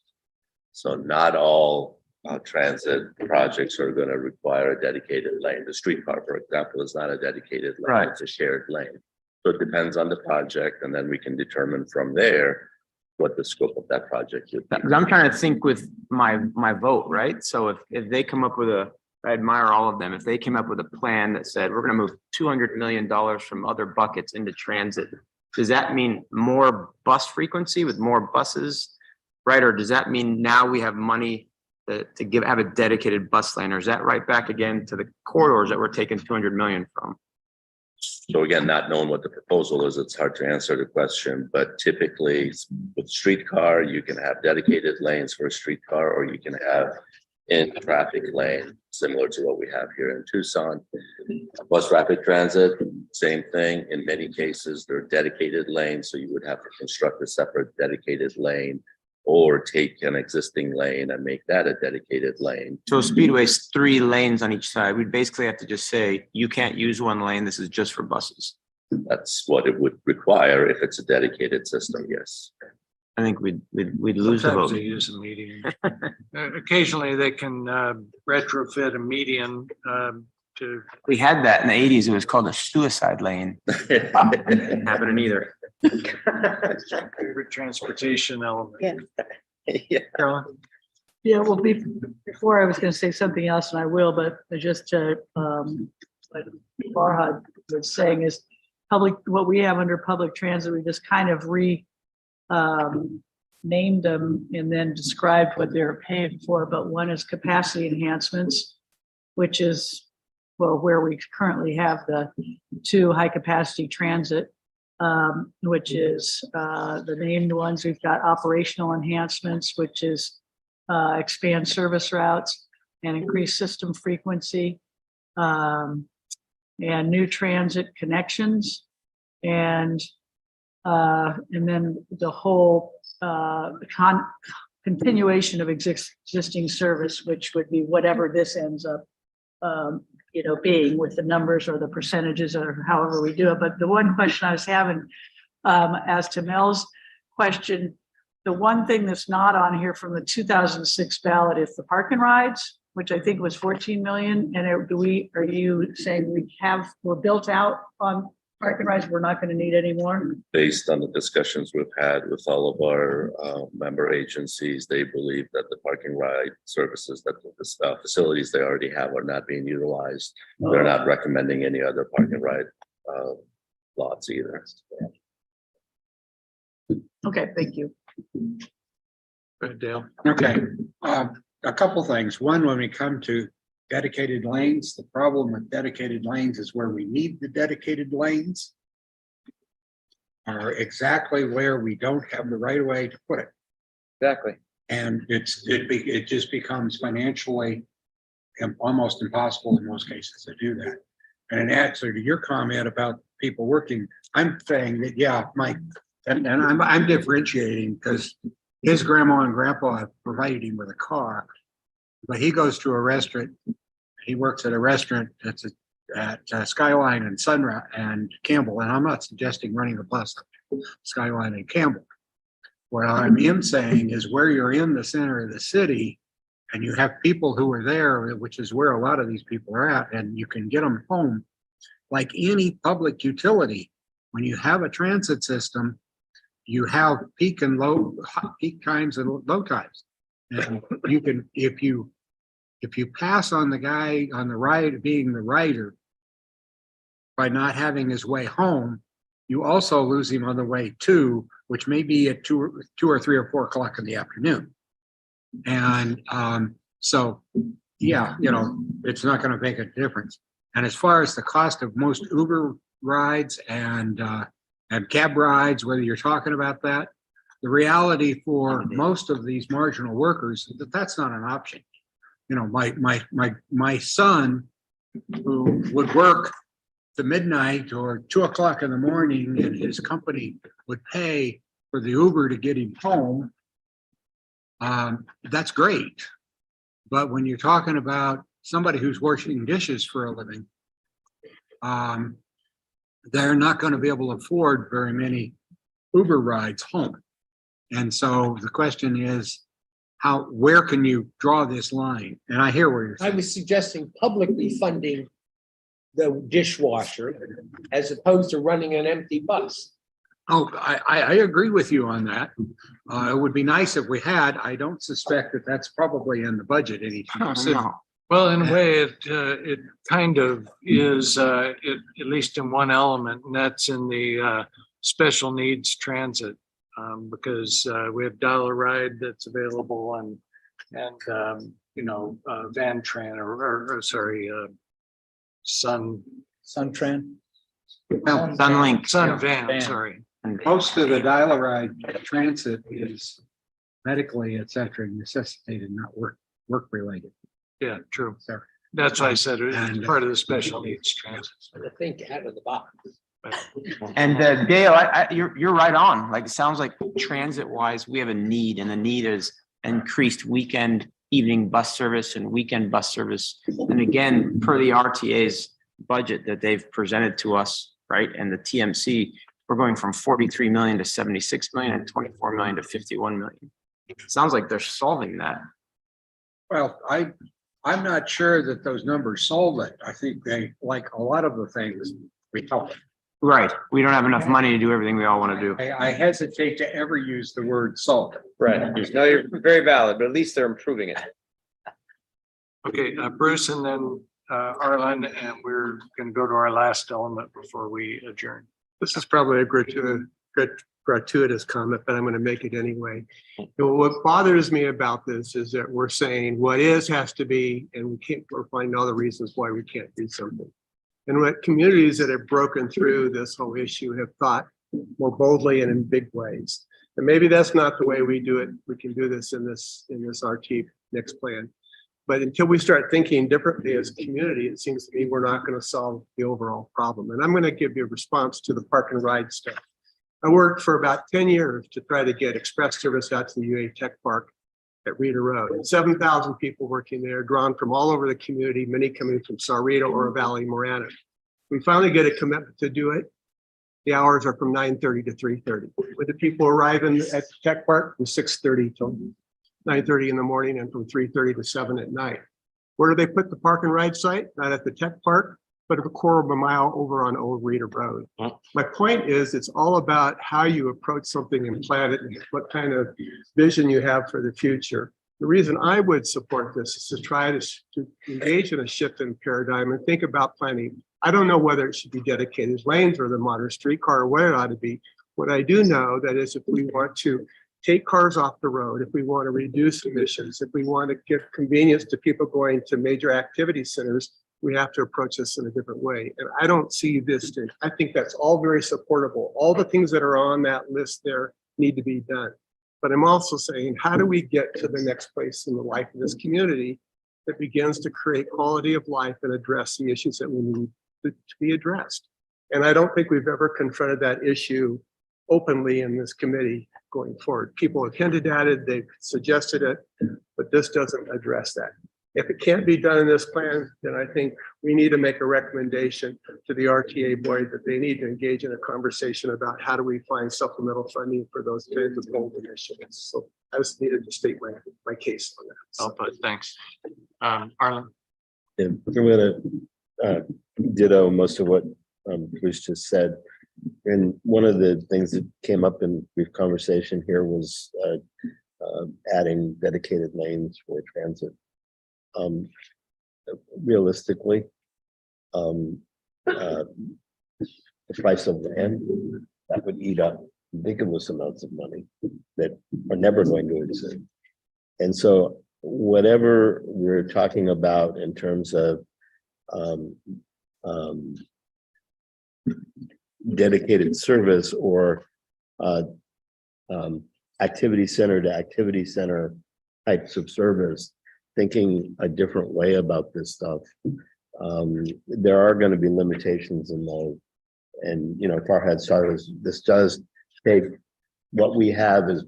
So not all transit projects are going to require a dedicated lane. The streetcar, for example, is not a dedicated lane, Right. It's a shared lane. So it depends on the project, and then we can determine from there what the scope of that project is. Because I'm trying to think with my vote, right? So if they come up with I admire all of them. If they came up with a plan that said, we're going to move $200 million from other buckets into transit, does that mean more bus frequency with more buses, right? Or does that mean now we have money to have a dedicated bus lane? Or is that right back again to the corridors that we're taking 200 million from? So again, not knowing what the proposal is, it's hard to answer the question, but typically with streetcar, you can have dedicated lanes for a streetcar, or you can have in traffic lane, similar to what we have here in Tucson. Bus rapid transit, same thing. In many cases, they're dedicated lanes, so you would have to construct a separate dedicated lane or take an existing lane and make that a dedicated lane. So Speedway's 3 lanes on each side. We'd basically have to just say, you can't use one lane. This is just for buses. That's what it would require if it's a dedicated system, yes. I think we'd lose the Sometimes vote. they use a median. Occasionally, they can retrofit a median to. We had that in the 80s. It was called a suicide lane. Didn't happen either. Favorite transportation element. Yeah. Carolyn? Yeah, well, before I was gonna say something else, and I will, but just to, what Farhad was saying is what we have under public transit, we just kind of named them and then described what they're paying for, but one is capacity enhancements, which is, well, where we currently have the 2 high-capacity transit, which is the named ones. We've got operational enhancements, which is expand service routes and increase system frequency, and new transit connections, and then the whole continuation of existing service, which would be whatever this ends up being with the numbers or the percentages or however we do it. But the one question I was having as to Mel's question, the one thing that's not on here from the 2006 ballot is the park and rides, which I think was 14 million. And are you saying we're built out on park and rides? We're not going to need any more? Based on the discussions we've had with all of our member agencies, they believe that the parking ride services, that the facilities they already have are not being utilized. They're not recommending any other parking ride lots either. Okay, thank you. Go ahead, Dale. Okay, a couple things. One, when we come to dedicated lanes, the problem with dedicated lanes is where we need the dedicated lanes are exactly where we don't have the right of way to put it. Exactly. And it just becomes financially almost impossible in most cases to do that. And in answer to your comment about people working, I'm saying that, yeah, and I'm differentiating because his grandma and grandpa have provided him with a car, but he goes to a restaurant. He works at a restaurant that's at Skyline and Sunrise and Campbell. And I'm not suggesting running a bus Skyline and Campbell. What I am saying is where you're in the center of the city and you have people who are there, which is where a lot of these people are at, and you can get them home like any public utility. When you have a transit system, you have peak times and low times. And you can, if you pass on the guy on the right being the rider by not having his way home, you also lose him on the way to, which may be at 2 or 3 or 4 o'clock in the afternoon. And so, yeah, it's not going to make a difference. And as far as the cost of most Uber rides and cab rides, whether you're talking about that, the reality for most of these marginal workers is that that's not an option. My son, who would work to midnight or 2 o'clock in the morning, and his company would pay for the Uber to get him home. That's great. But when you're talking about somebody who's washing dishes for a living, they're not going to be able to afford very many Uber rides home. And so the question is, where can you draw this line? And I hear where you're I saying. was suggesting publicly funding the dishwasher as opposed to running an empty bus. Oh, I agree with you on that. It would be nice if we had. I don't suspect that that's probably in the budget anytime soon. Well, in a way, it kind of is, at least in one element, and that's in the special needs transit, because we have Dollar Ride that's available and Van Tran or sorry, SunTran. Sunlink. Sun Van, sorry. Most of the dial-a-ride transit is medically, et cetera, necessitated, not work related. Yeah, true. So, That's why I said it And- was part of the special needs transit. I think out of the box. And Dale, you're right on. Like, it sounds like transit wise, we have a need, and the need is increased weekend, evening bus service and weekend bus service. And again, per the RTA's budget that they've presented to us, right? And the TMC, we're going from 43 million to 76 million and 24 million to 51 million. Sounds like they're solving that. Well, I'm not sure that those numbers solve it. I think they, like a lot of the things, we help. Right. We don't have enough money to do everything we all want to do. I hesitate to ever use the word solve. Right. No, you're very valid, but at least they're improving it. Okay, Bruce and then Arlen, and we're going to go to our last element before we adjourn. This is probably a gratuitous comment, but I'm going to make it anyway. What bothers me about this is that we're saying what is has to be, and we're finding all the reasons why we can't do something. And what communities that have broken through this whole issue have thought more boldly and in big ways. And maybe that's not the way we do it. We can do this in this RT next plan. But until we start thinking differently as a community, it seems to me we're not going to solve the overall problem. And I'm going to give you a response to the park and ride stuff. I worked for about 10 years to try to get express service out to the UA Tech Park at Reeder Road. 7,000 people working there, drawn from all over the community, many coming from Sahuarita, Oro Valley, Marana. We finally get a commitment to do it. The hours are from 9:30 to 3:30. When the people arrive at the Tech Park from 6:30 till 9:30 in the morning and from 3:30 to 7 at night. Where do they put the park and ride site? Not at the Tech Park, but a quarter of a mile over on Old Reeder Road. My point is, it's all about how you approach something and plan it and what kind of vision you have for the future. The reason I would support this is to try to engage in a shift in paradigm and think about planning. I don't know whether it should be dedicated lanes or the modern streetcar or what it ought to be. What I do know that is if we want to take cars off the road, if we want to reduce emissions, if we want to give convenience to people going to major activity centers, we have to approach this in a different way. And I don't see this. I think that's all very supportable. All the things that are on that list there need to be done. But I'm also saying, how do we get to the next place in the life of this community that begins to create quality of life and address the issues that we need to be addressed? And I don't think we've ever confronted that issue openly in this committee going forward. People have hinted at it, they've suggested it, but this doesn't address that. If it can't be done in this plan, then I think we need to make a recommendation to the RTA board that they need to engage in a conversation about how do we find supplemental funding for those kinds of bold initiatives. So I just needed to state my case on that. But thanks. Arlen. Yeah, I'm gonna ditto most of what Bruce just said. And one of the things that came up in brief conversation here was adding dedicated lanes for transit. Realistically, the price of land, that would eat up ridiculous amounts of money that are never going to exist. And so whatever we're talking about in terms of dedicated service or activity center to activity center types of service, thinking a different way about this stuff. There are going to be limitations in those. And, you know, Farhad started, this does take what we have is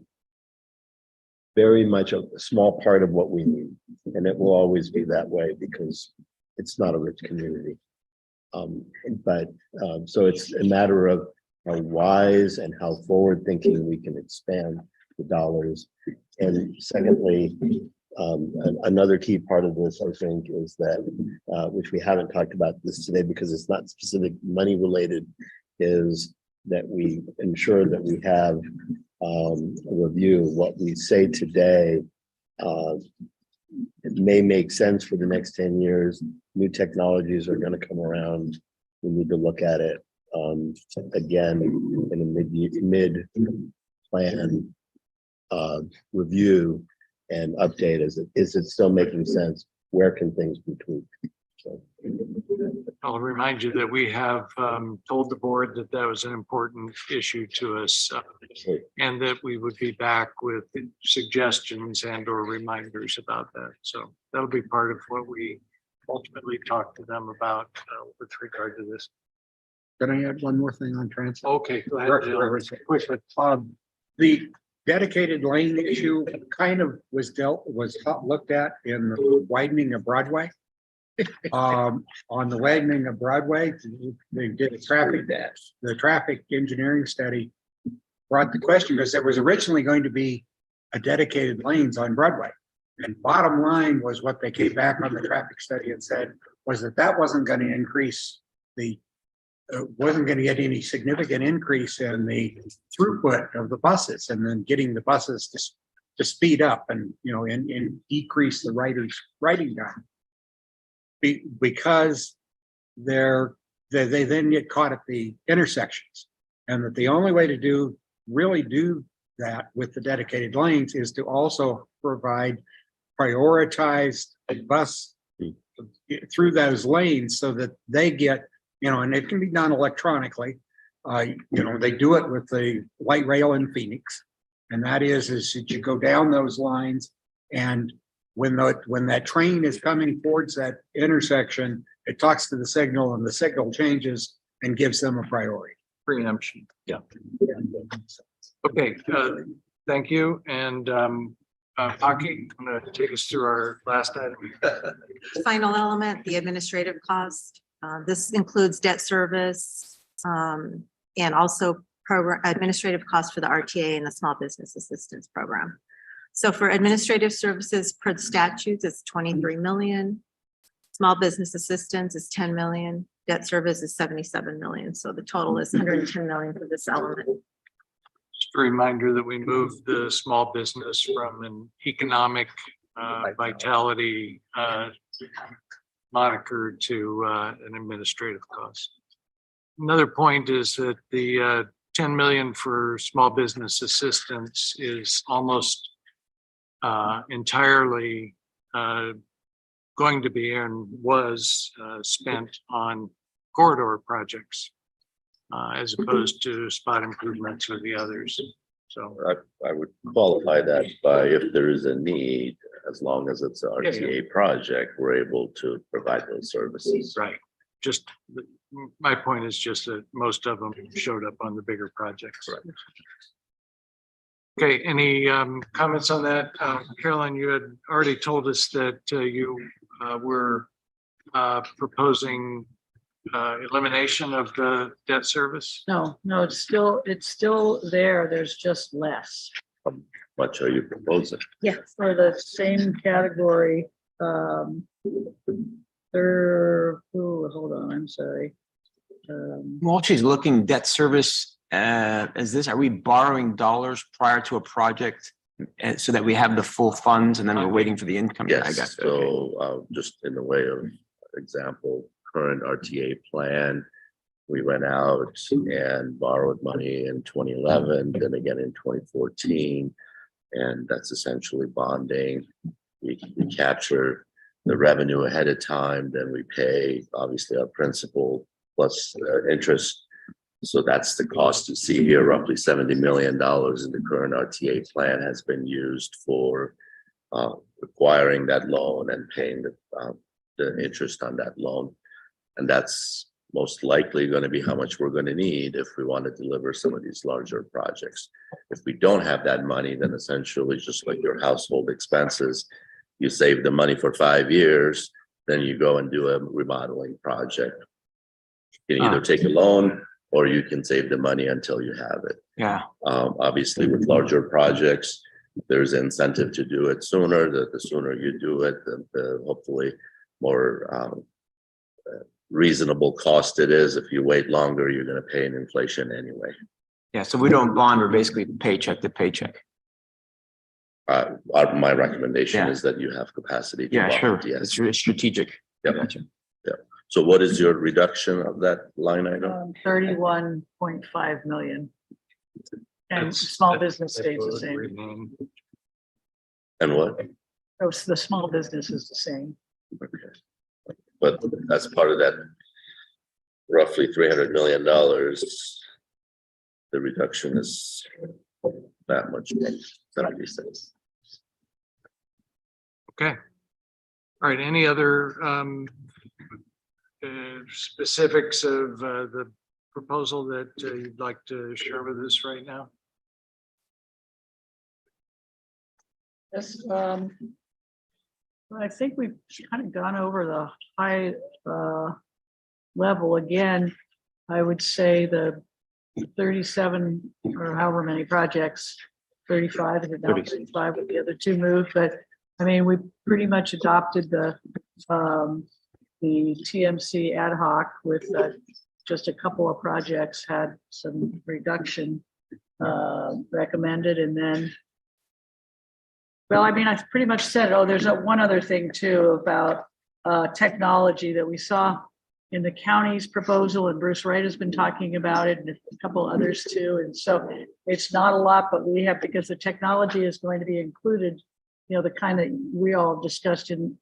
very much a small part of what we need. And it will always be that way because it's not a rich community. So it's a matter of how wise and how forward thinking we can expand the dollars. And secondly, another key part of this, I think, is that, which we haven't talked about this today because it's not specific money related, is that we ensure that we have a review of what we say today. It may make sense for the next 10 years. New technologies are going to come around. We need to look at it again in a mid plan review and update. Is it still making sense? Where can things be tweaked? So. I'll remind you that we have told the board that that was an important issue to us, and that we would be back with suggestions and or reminders about that. So that'll be part of what we ultimately talk to them about with regard to this. Can I add one more thing on transit? Okay, go ahead. Jill. Quickly. The dedicated lane issue kind of was looked at in the widening of Broadway. On the widening of Broadway, they did the traffic engineering study brought the question, because there was originally going to be a dedicated lanes on Broadway. And bottom line was what they came back on the traffic study and said was that wasn't going to increase wasn't going to get any significant increase in the throughput of the buses, and then getting the buses to speed up and, and decrease the riding time. Because they then get caught at the intersections, and that the only way to really do that with the dedicated lanes is to also provide prioritized bus through those lanes so that they get, and it can be done electronically. They do it with the light rail in Phoenix, and that is that you go down those lines, and when that train is coming towards that intersection, it talks to the signal, and the signal changes and gives them a priority. Preemption. Yeah. Okay, thank you. And Paki, I'm going to take us through our last item. Final element, the administrative cost. This includes debt service and also program administrative costs for the RTA and the Small Business Assistance Program. So for administrative services per statutes, it's 23 million. Small business assistance is 10 million. Debt service is 77 million. So the total is 110 million for this element. Just a reminder that we moved the small business from an economic vitality moniker to an administrative cost. Another point is that the 10 million for small business assistance is almost entirely going to be and was spent on corridor projects as opposed to spot improvements or the others. So I would qualify that by if there is a need, as long as it's an RTA project, we're able to provide those services. Right. Just my point is just that most of them showed up on the bigger projects. Right. Okay, any comments on that? Carolyn, you had already told us that you were proposing elimination of the debt service. No, it's still there. There's just less. How much are you proposing? Yes. For the same category, hold on, I'm sorry. While she's looking, debt service, are we borrowing dollars prior to a project so that we have the full funds and then we're waiting for the income? I got Yes, it. Okay. so just in the way of example, current RTA plan, we went out and borrowed money in 2011, then again in 2014, and that's essentially bonding. We capture the revenue ahead of time, then we pay obviously our principal plus interest. So that's the cost you see here. Roughly $70 million in the current RTA plan has been used for acquiring that loan and paying the interest on that loan. And that's most likely going to be how much we're going to need if we want to deliver some of these larger projects. If we don't have that money, then essentially just like your household expenses, you save the money for 5 years, then you go and do a remodeling project. You can either take a loan or you can save the money until you have it. Yeah. Obviously with larger projects, there's incentive to do it sooner. The sooner you do it, the hopefully more reasonable cost it is. If you wait longer, you're going to pay an inflation anyway. Yeah, so we don't bond, we're basically paycheck to paycheck. My recommendation Yeah. is that you have capacity. To Yeah, bond, sure. Yes. It's really strategic. Yep. Gotcha. So what is your reduction of that line item? 31.5 million. And That's- small business stays the same. Rename. And what? So the small business is the same. Okay. But that's part of that roughly $300 million, the reduction is that much, 76. Okay. All right, any other specifics of the proposal that you'd like to share with us right now? Yes, I think we've kind of gone over the high level again. I would say the 37 or however many projects, 35 is it now 35 with the other two moved, but I mean, we pretty much adopted the TMC ad hoc with just a couple of projects had some reduction recommended, and then, well, I mean, I've pretty much said, oh, there's one other thing too about technology that we saw in the county's proposal, and Bruce Wright has been talking about it, and a couple others too. And so it's not a lot, but we have, because the technology is going to be included, you know, the kind that we all discussed in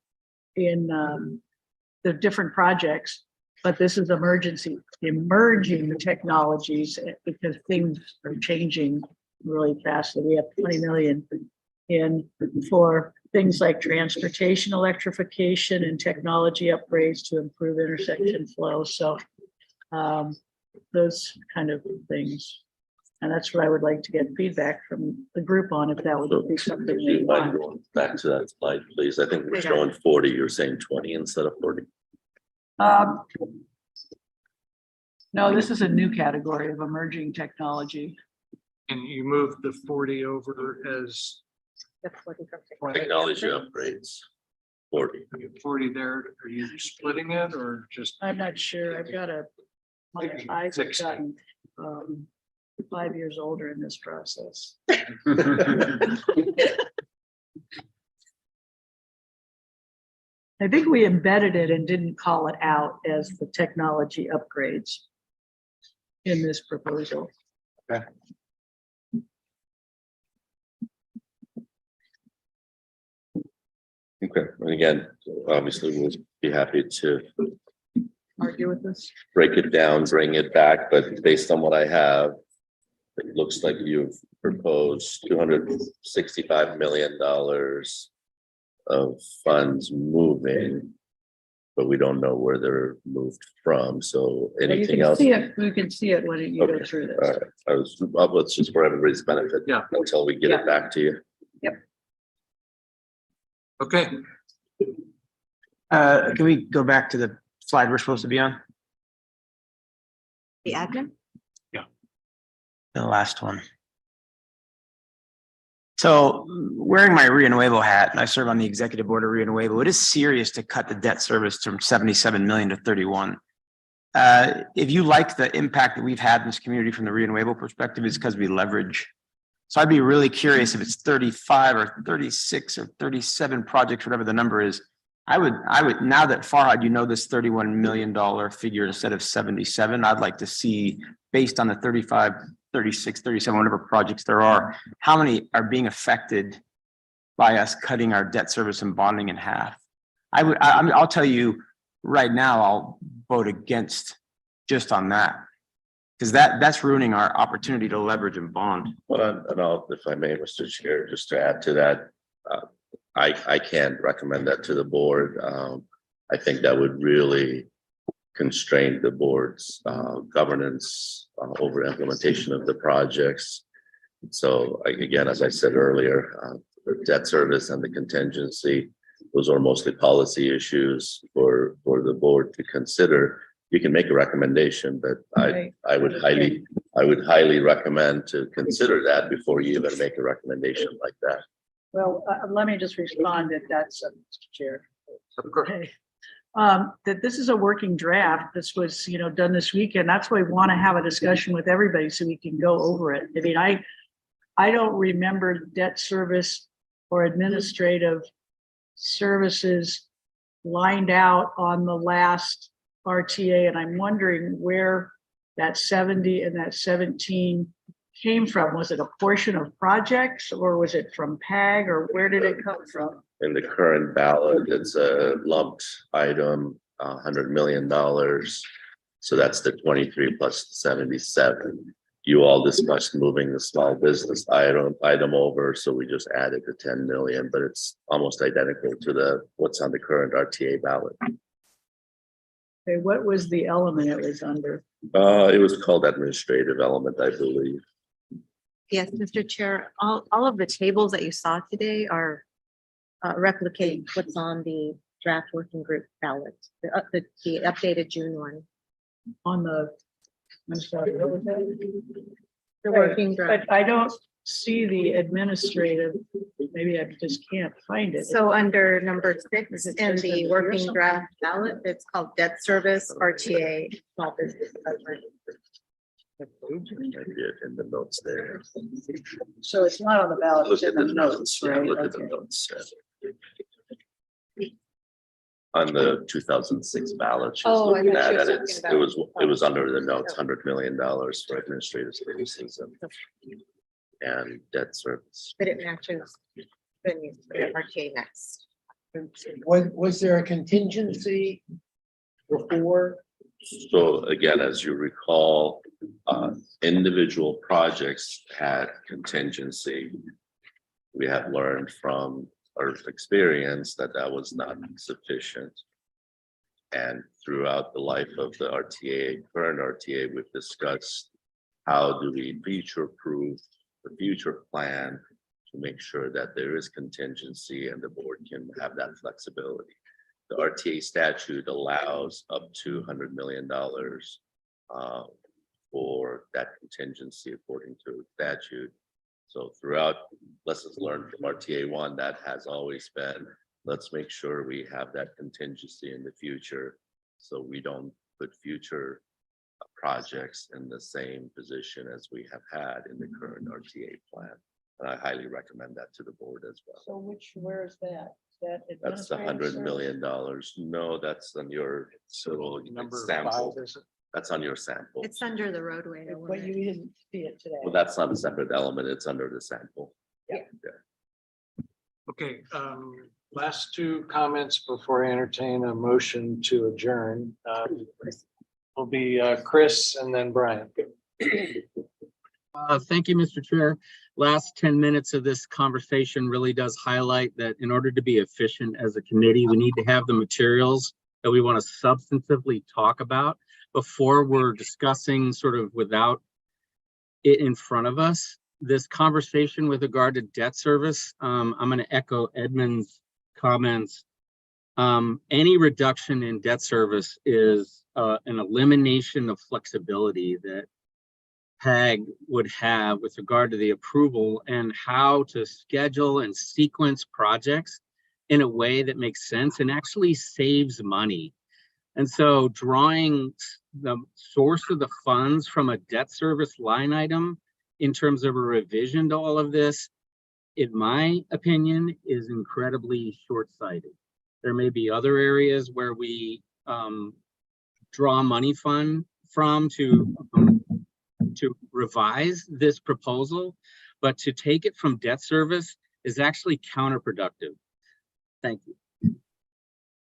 the different projects. But this is emerging technologies, because things are changing really fast. So we have 20 million in for things like transportation electrification and technology upgrades to improve intersection flow. So those kind of things. And that's what I would like to get feedback from the group on, if that would be something. Do you mind going back to that slide, please? I think we're showing 40, you're saying 20 instead of 40. No, this is a new category of emerging technology. And you moved the 40 over as Technology upgrades, 40. 40 there. Are you splitting it or just? I'm not sure. I've got my eyes have 60. gotten 5 years older in this process. I think we embedded it and didn't call it out as the technology upgrades in this proposal. Okay. Okay, and again, obviously we'll be happy to Argue with this? break it down, bring it back, but based on what I have, it looks like you've proposed $265 million of funds moving, but we don't know where they're moved from. So Well, you anything can else? see it. You can see it when you go Okay, through all this. right. Well, it's just for everybody's benefit. Yeah. Until we get it back to you. Okay. Can we go back to the slide we're supposed to be on? The admin? The last one. So wearing my Rio Nuevo hat, and I serve on the executive board of Rio Nuevo, it is serious to cut the debt service from 77 million to 31. If you like the impact that we've had in this community from the Rio Nuevo perspective, it's because we leverage. So I'd be really curious if it's 35 or 36 or 37 projects, whatever the number is. I would, now that Farhad, you know, this $31 million figure instead of 77, I'd like to see, based on the 35, 36, 37, whatever projects there are, how many are being affected by us cutting our debt service and bonding in half. I'll tell you right now, I'll vote against just on that. Because that's ruining our opportunity to leverage and bond. Well, and I'll, if I may, Mr. Chair, just to add to that, I can't recommend that to the board. I think that would really constrain the board's governance over implementation of the projects. So again, as I said earlier, the debt service and the contingency, those are mostly policy issues for the board to consider. You can make a recommendation, but I would highly recommend to consider that before you even make a recommendation like that. Well, let me just respond if that's, Mr. Chair. Okay. That this is a working draft. This was, done this weekend. That's why we want to have a discussion with everybody so we can go over it. I mean, I don't remember debt service or administrative services lined out on the last RTA, and I'm wondering where that 70 and that 17 came from. Was it a portion of projects, or was it from PAG, or where did it come from? In the current ballot, it's a lumped item, $100 million. So that's the 23 plus 77. You all discussed moving the small business item over, so we just added the 10 million, but it's almost identical to what's on the current RTA ballot. Okay, what was the element it was under? It was called administrative element, I believe. Yes, Mr. Chair, all of the tables that you saw today are replicate what's on the draft working group ballot, the updated June one. On the, I'm sorry, what was that? The working draft. But I don't see the administrative, maybe I just can't find it. So under number 6 in the working draft ballot, it's called debt service, RTA, small business. Development. In the notes there. So it's not on the ballot, it's in the notes, Yeah, right? look at the Okay. notes. On the 2006 ballot. she was Oh, I looking thought she at was it. talking It's- about- It was under the notes, $100 million for administrative services and debt service. But it matches the new RTA next. Was there a contingency before? So again, as you recall, individual projects had contingency. We have learned from our experience that was not sufficient. And throughout the life of the RTA, current RTA, we've discussed how do we future-proof the future plan to make sure that there is contingency and the board can have that flexibility. The RTA statute allows up to $100 million for that contingency according to statute. So throughout lessons learned from RTA 1, that has always been, let's make sure we have that contingency in the future so we don't put future projects in the same position as we have had in the current RTA plan. And I highly recommend that to the board as well. So where is that? That's the $100 million. No, that's on your little Number 5, sample. is it? That's on your sample. It's under the roadway. But you didn't see it today. Well, that's not a separate element. It's under the sample. Okay, last 2 comments before I entertain a motion to adjourn. Will be Chris and then Brian. Thank you, Mr. Chair. Last 10 minutes of this conversation really does highlight that in order to be efficient as a committee, we need to have the materials that we want to substantively talk about before we're discussing sort of without it in front of us. This conversation with regard to debt service, I'm going to echo Edmund's comments. Any reduction in debt service is an elimination of flexibility that PAG would have with regard to the approval and how to schedule and sequence projects in a way that makes sense and actually saves money. And so drawing the source of the funds from a debt service line item in terms of a revision to all of this, in my opinion, is incredibly short-sighted. There may be other areas where we draw money from to revise this proposal, but to take it from debt service is actually counterproductive. Thank you.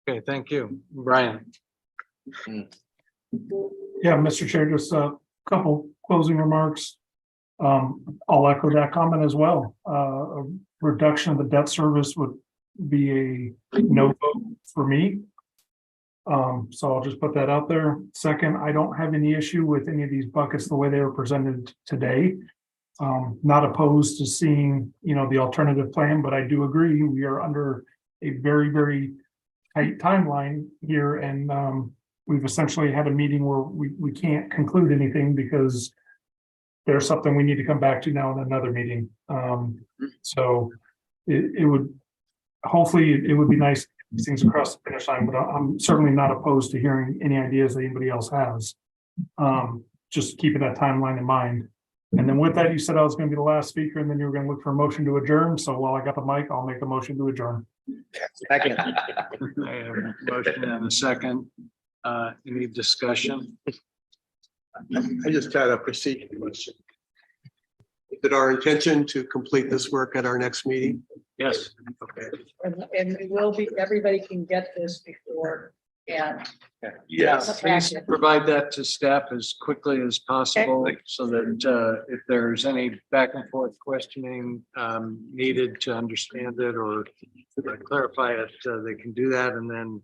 Okay, thank you. Brian. Yeah, Mr. Chair, just a couple closing remarks. I'll echo that comment as well. A reduction of the debt service would be a no vote for me. So I'll just put that out there. Second, I don't have any issue with any of these buckets the way they were presented today. Not opposed to seeing, the alternative plan, but I do agree we are under a very, very tight timeline here, and we've essentially had a meeting where we can't conclude anything because there's something we need to come back to now in another meeting. So it would, hopefully it would be nice to get these things across the finish line, but I'm certainly not opposed to hearing any ideas that anybody else has. Just keeping that timeline in mind. And then with that, you said I was going to be the last speaker and then you were going to look for a motion to adjourn. So while I got the mic, I'll make a motion to adjourn. Second. I have a motion and a second. Any discussion? I just had a procedural question. Is it our intention to complete this work at our next meeting? Yes. Okay. And we will be, everybody can get this before And Yes. Please provide that to staff as quickly as possible so that if there's any back and forth questioning needed to understand it or clarify it, they can do that and then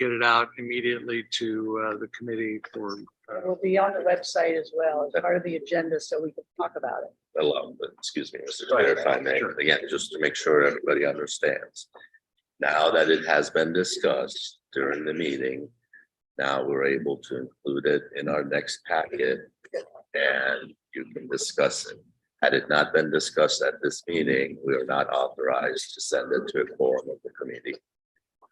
get it out immediately to the committee for. it will be on the website as well as part of the agenda, so we can talk about it. Excuse me, Mr. Chair, if I may, again, just to make sure everybody understands. Now that it has been discussed during the meeting, now we're able to include it in our next packet and you can discuss it. Had it not been discussed at this meeting, we are not authorized to send it to a quorum of the committee.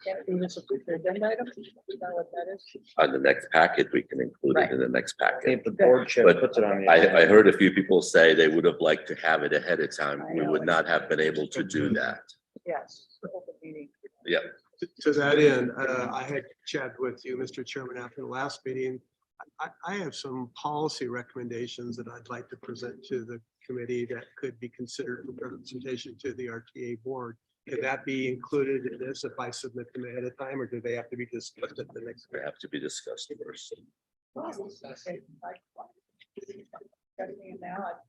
Can't we just approve the agenda item? Is that what that is? On the next packet, we can include it in the next packet. If the board chair But puts it on. the I agenda. heard a few people say they would have liked to have it ahead of time. We would not have been able to do that. Yes. Open meeting. Yeah, To that end, I had chatted with you, Mr. Chairman, after the last meeting. I have some policy recommendations that I'd like to present to the committee that could be considered for presentation to the RTA board. Can that be included in this if I submit them ahead of time, or do they have to be discussed at the next? they have to be discussed first. Now, I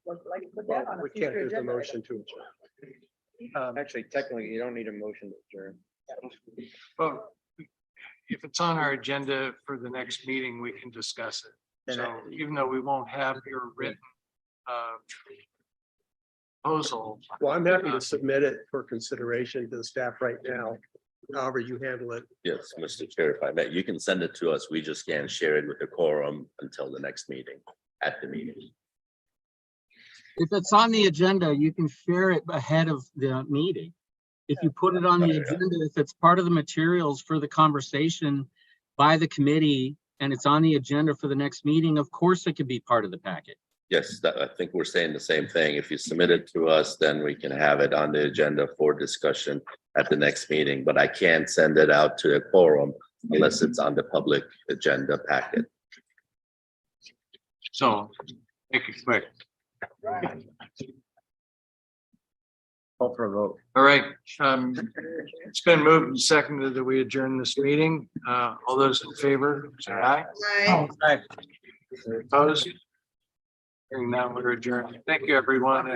would like to put that on a We can't future do the agenda. motion to adjourn. Actually, technically, you don't need a motion to adjourn. Well, if it's on our agenda for the next meeting, we can discuss it. So even though we won't have your written proposal. Well, I'm happy to submit it for consideration to the staff right now, however you handle it. Yes, Mr. Chair, if I may, you can send it to us. We just can't share it with the quorum until the next meeting, at the meeting. If it's on the agenda, you can share it ahead of the meeting. If you put it on the agenda, if it's part of the materials for the conversation by the committee and it's on the agenda for the next meeting, of course it could be part of the packet. Yes, I think we're saying the same thing. If you submit it to us, then we can have it on the agenda for discussion at the next meeting, but I can't send it out to a quorum unless it's on the public agenda packet. So make it quick. Call for a vote. All right, it's been moved and seconded that we adjourn this meeting. All those in favor, say aye. Opposed? Hearing none, we're adjourned. Thank you, everyone.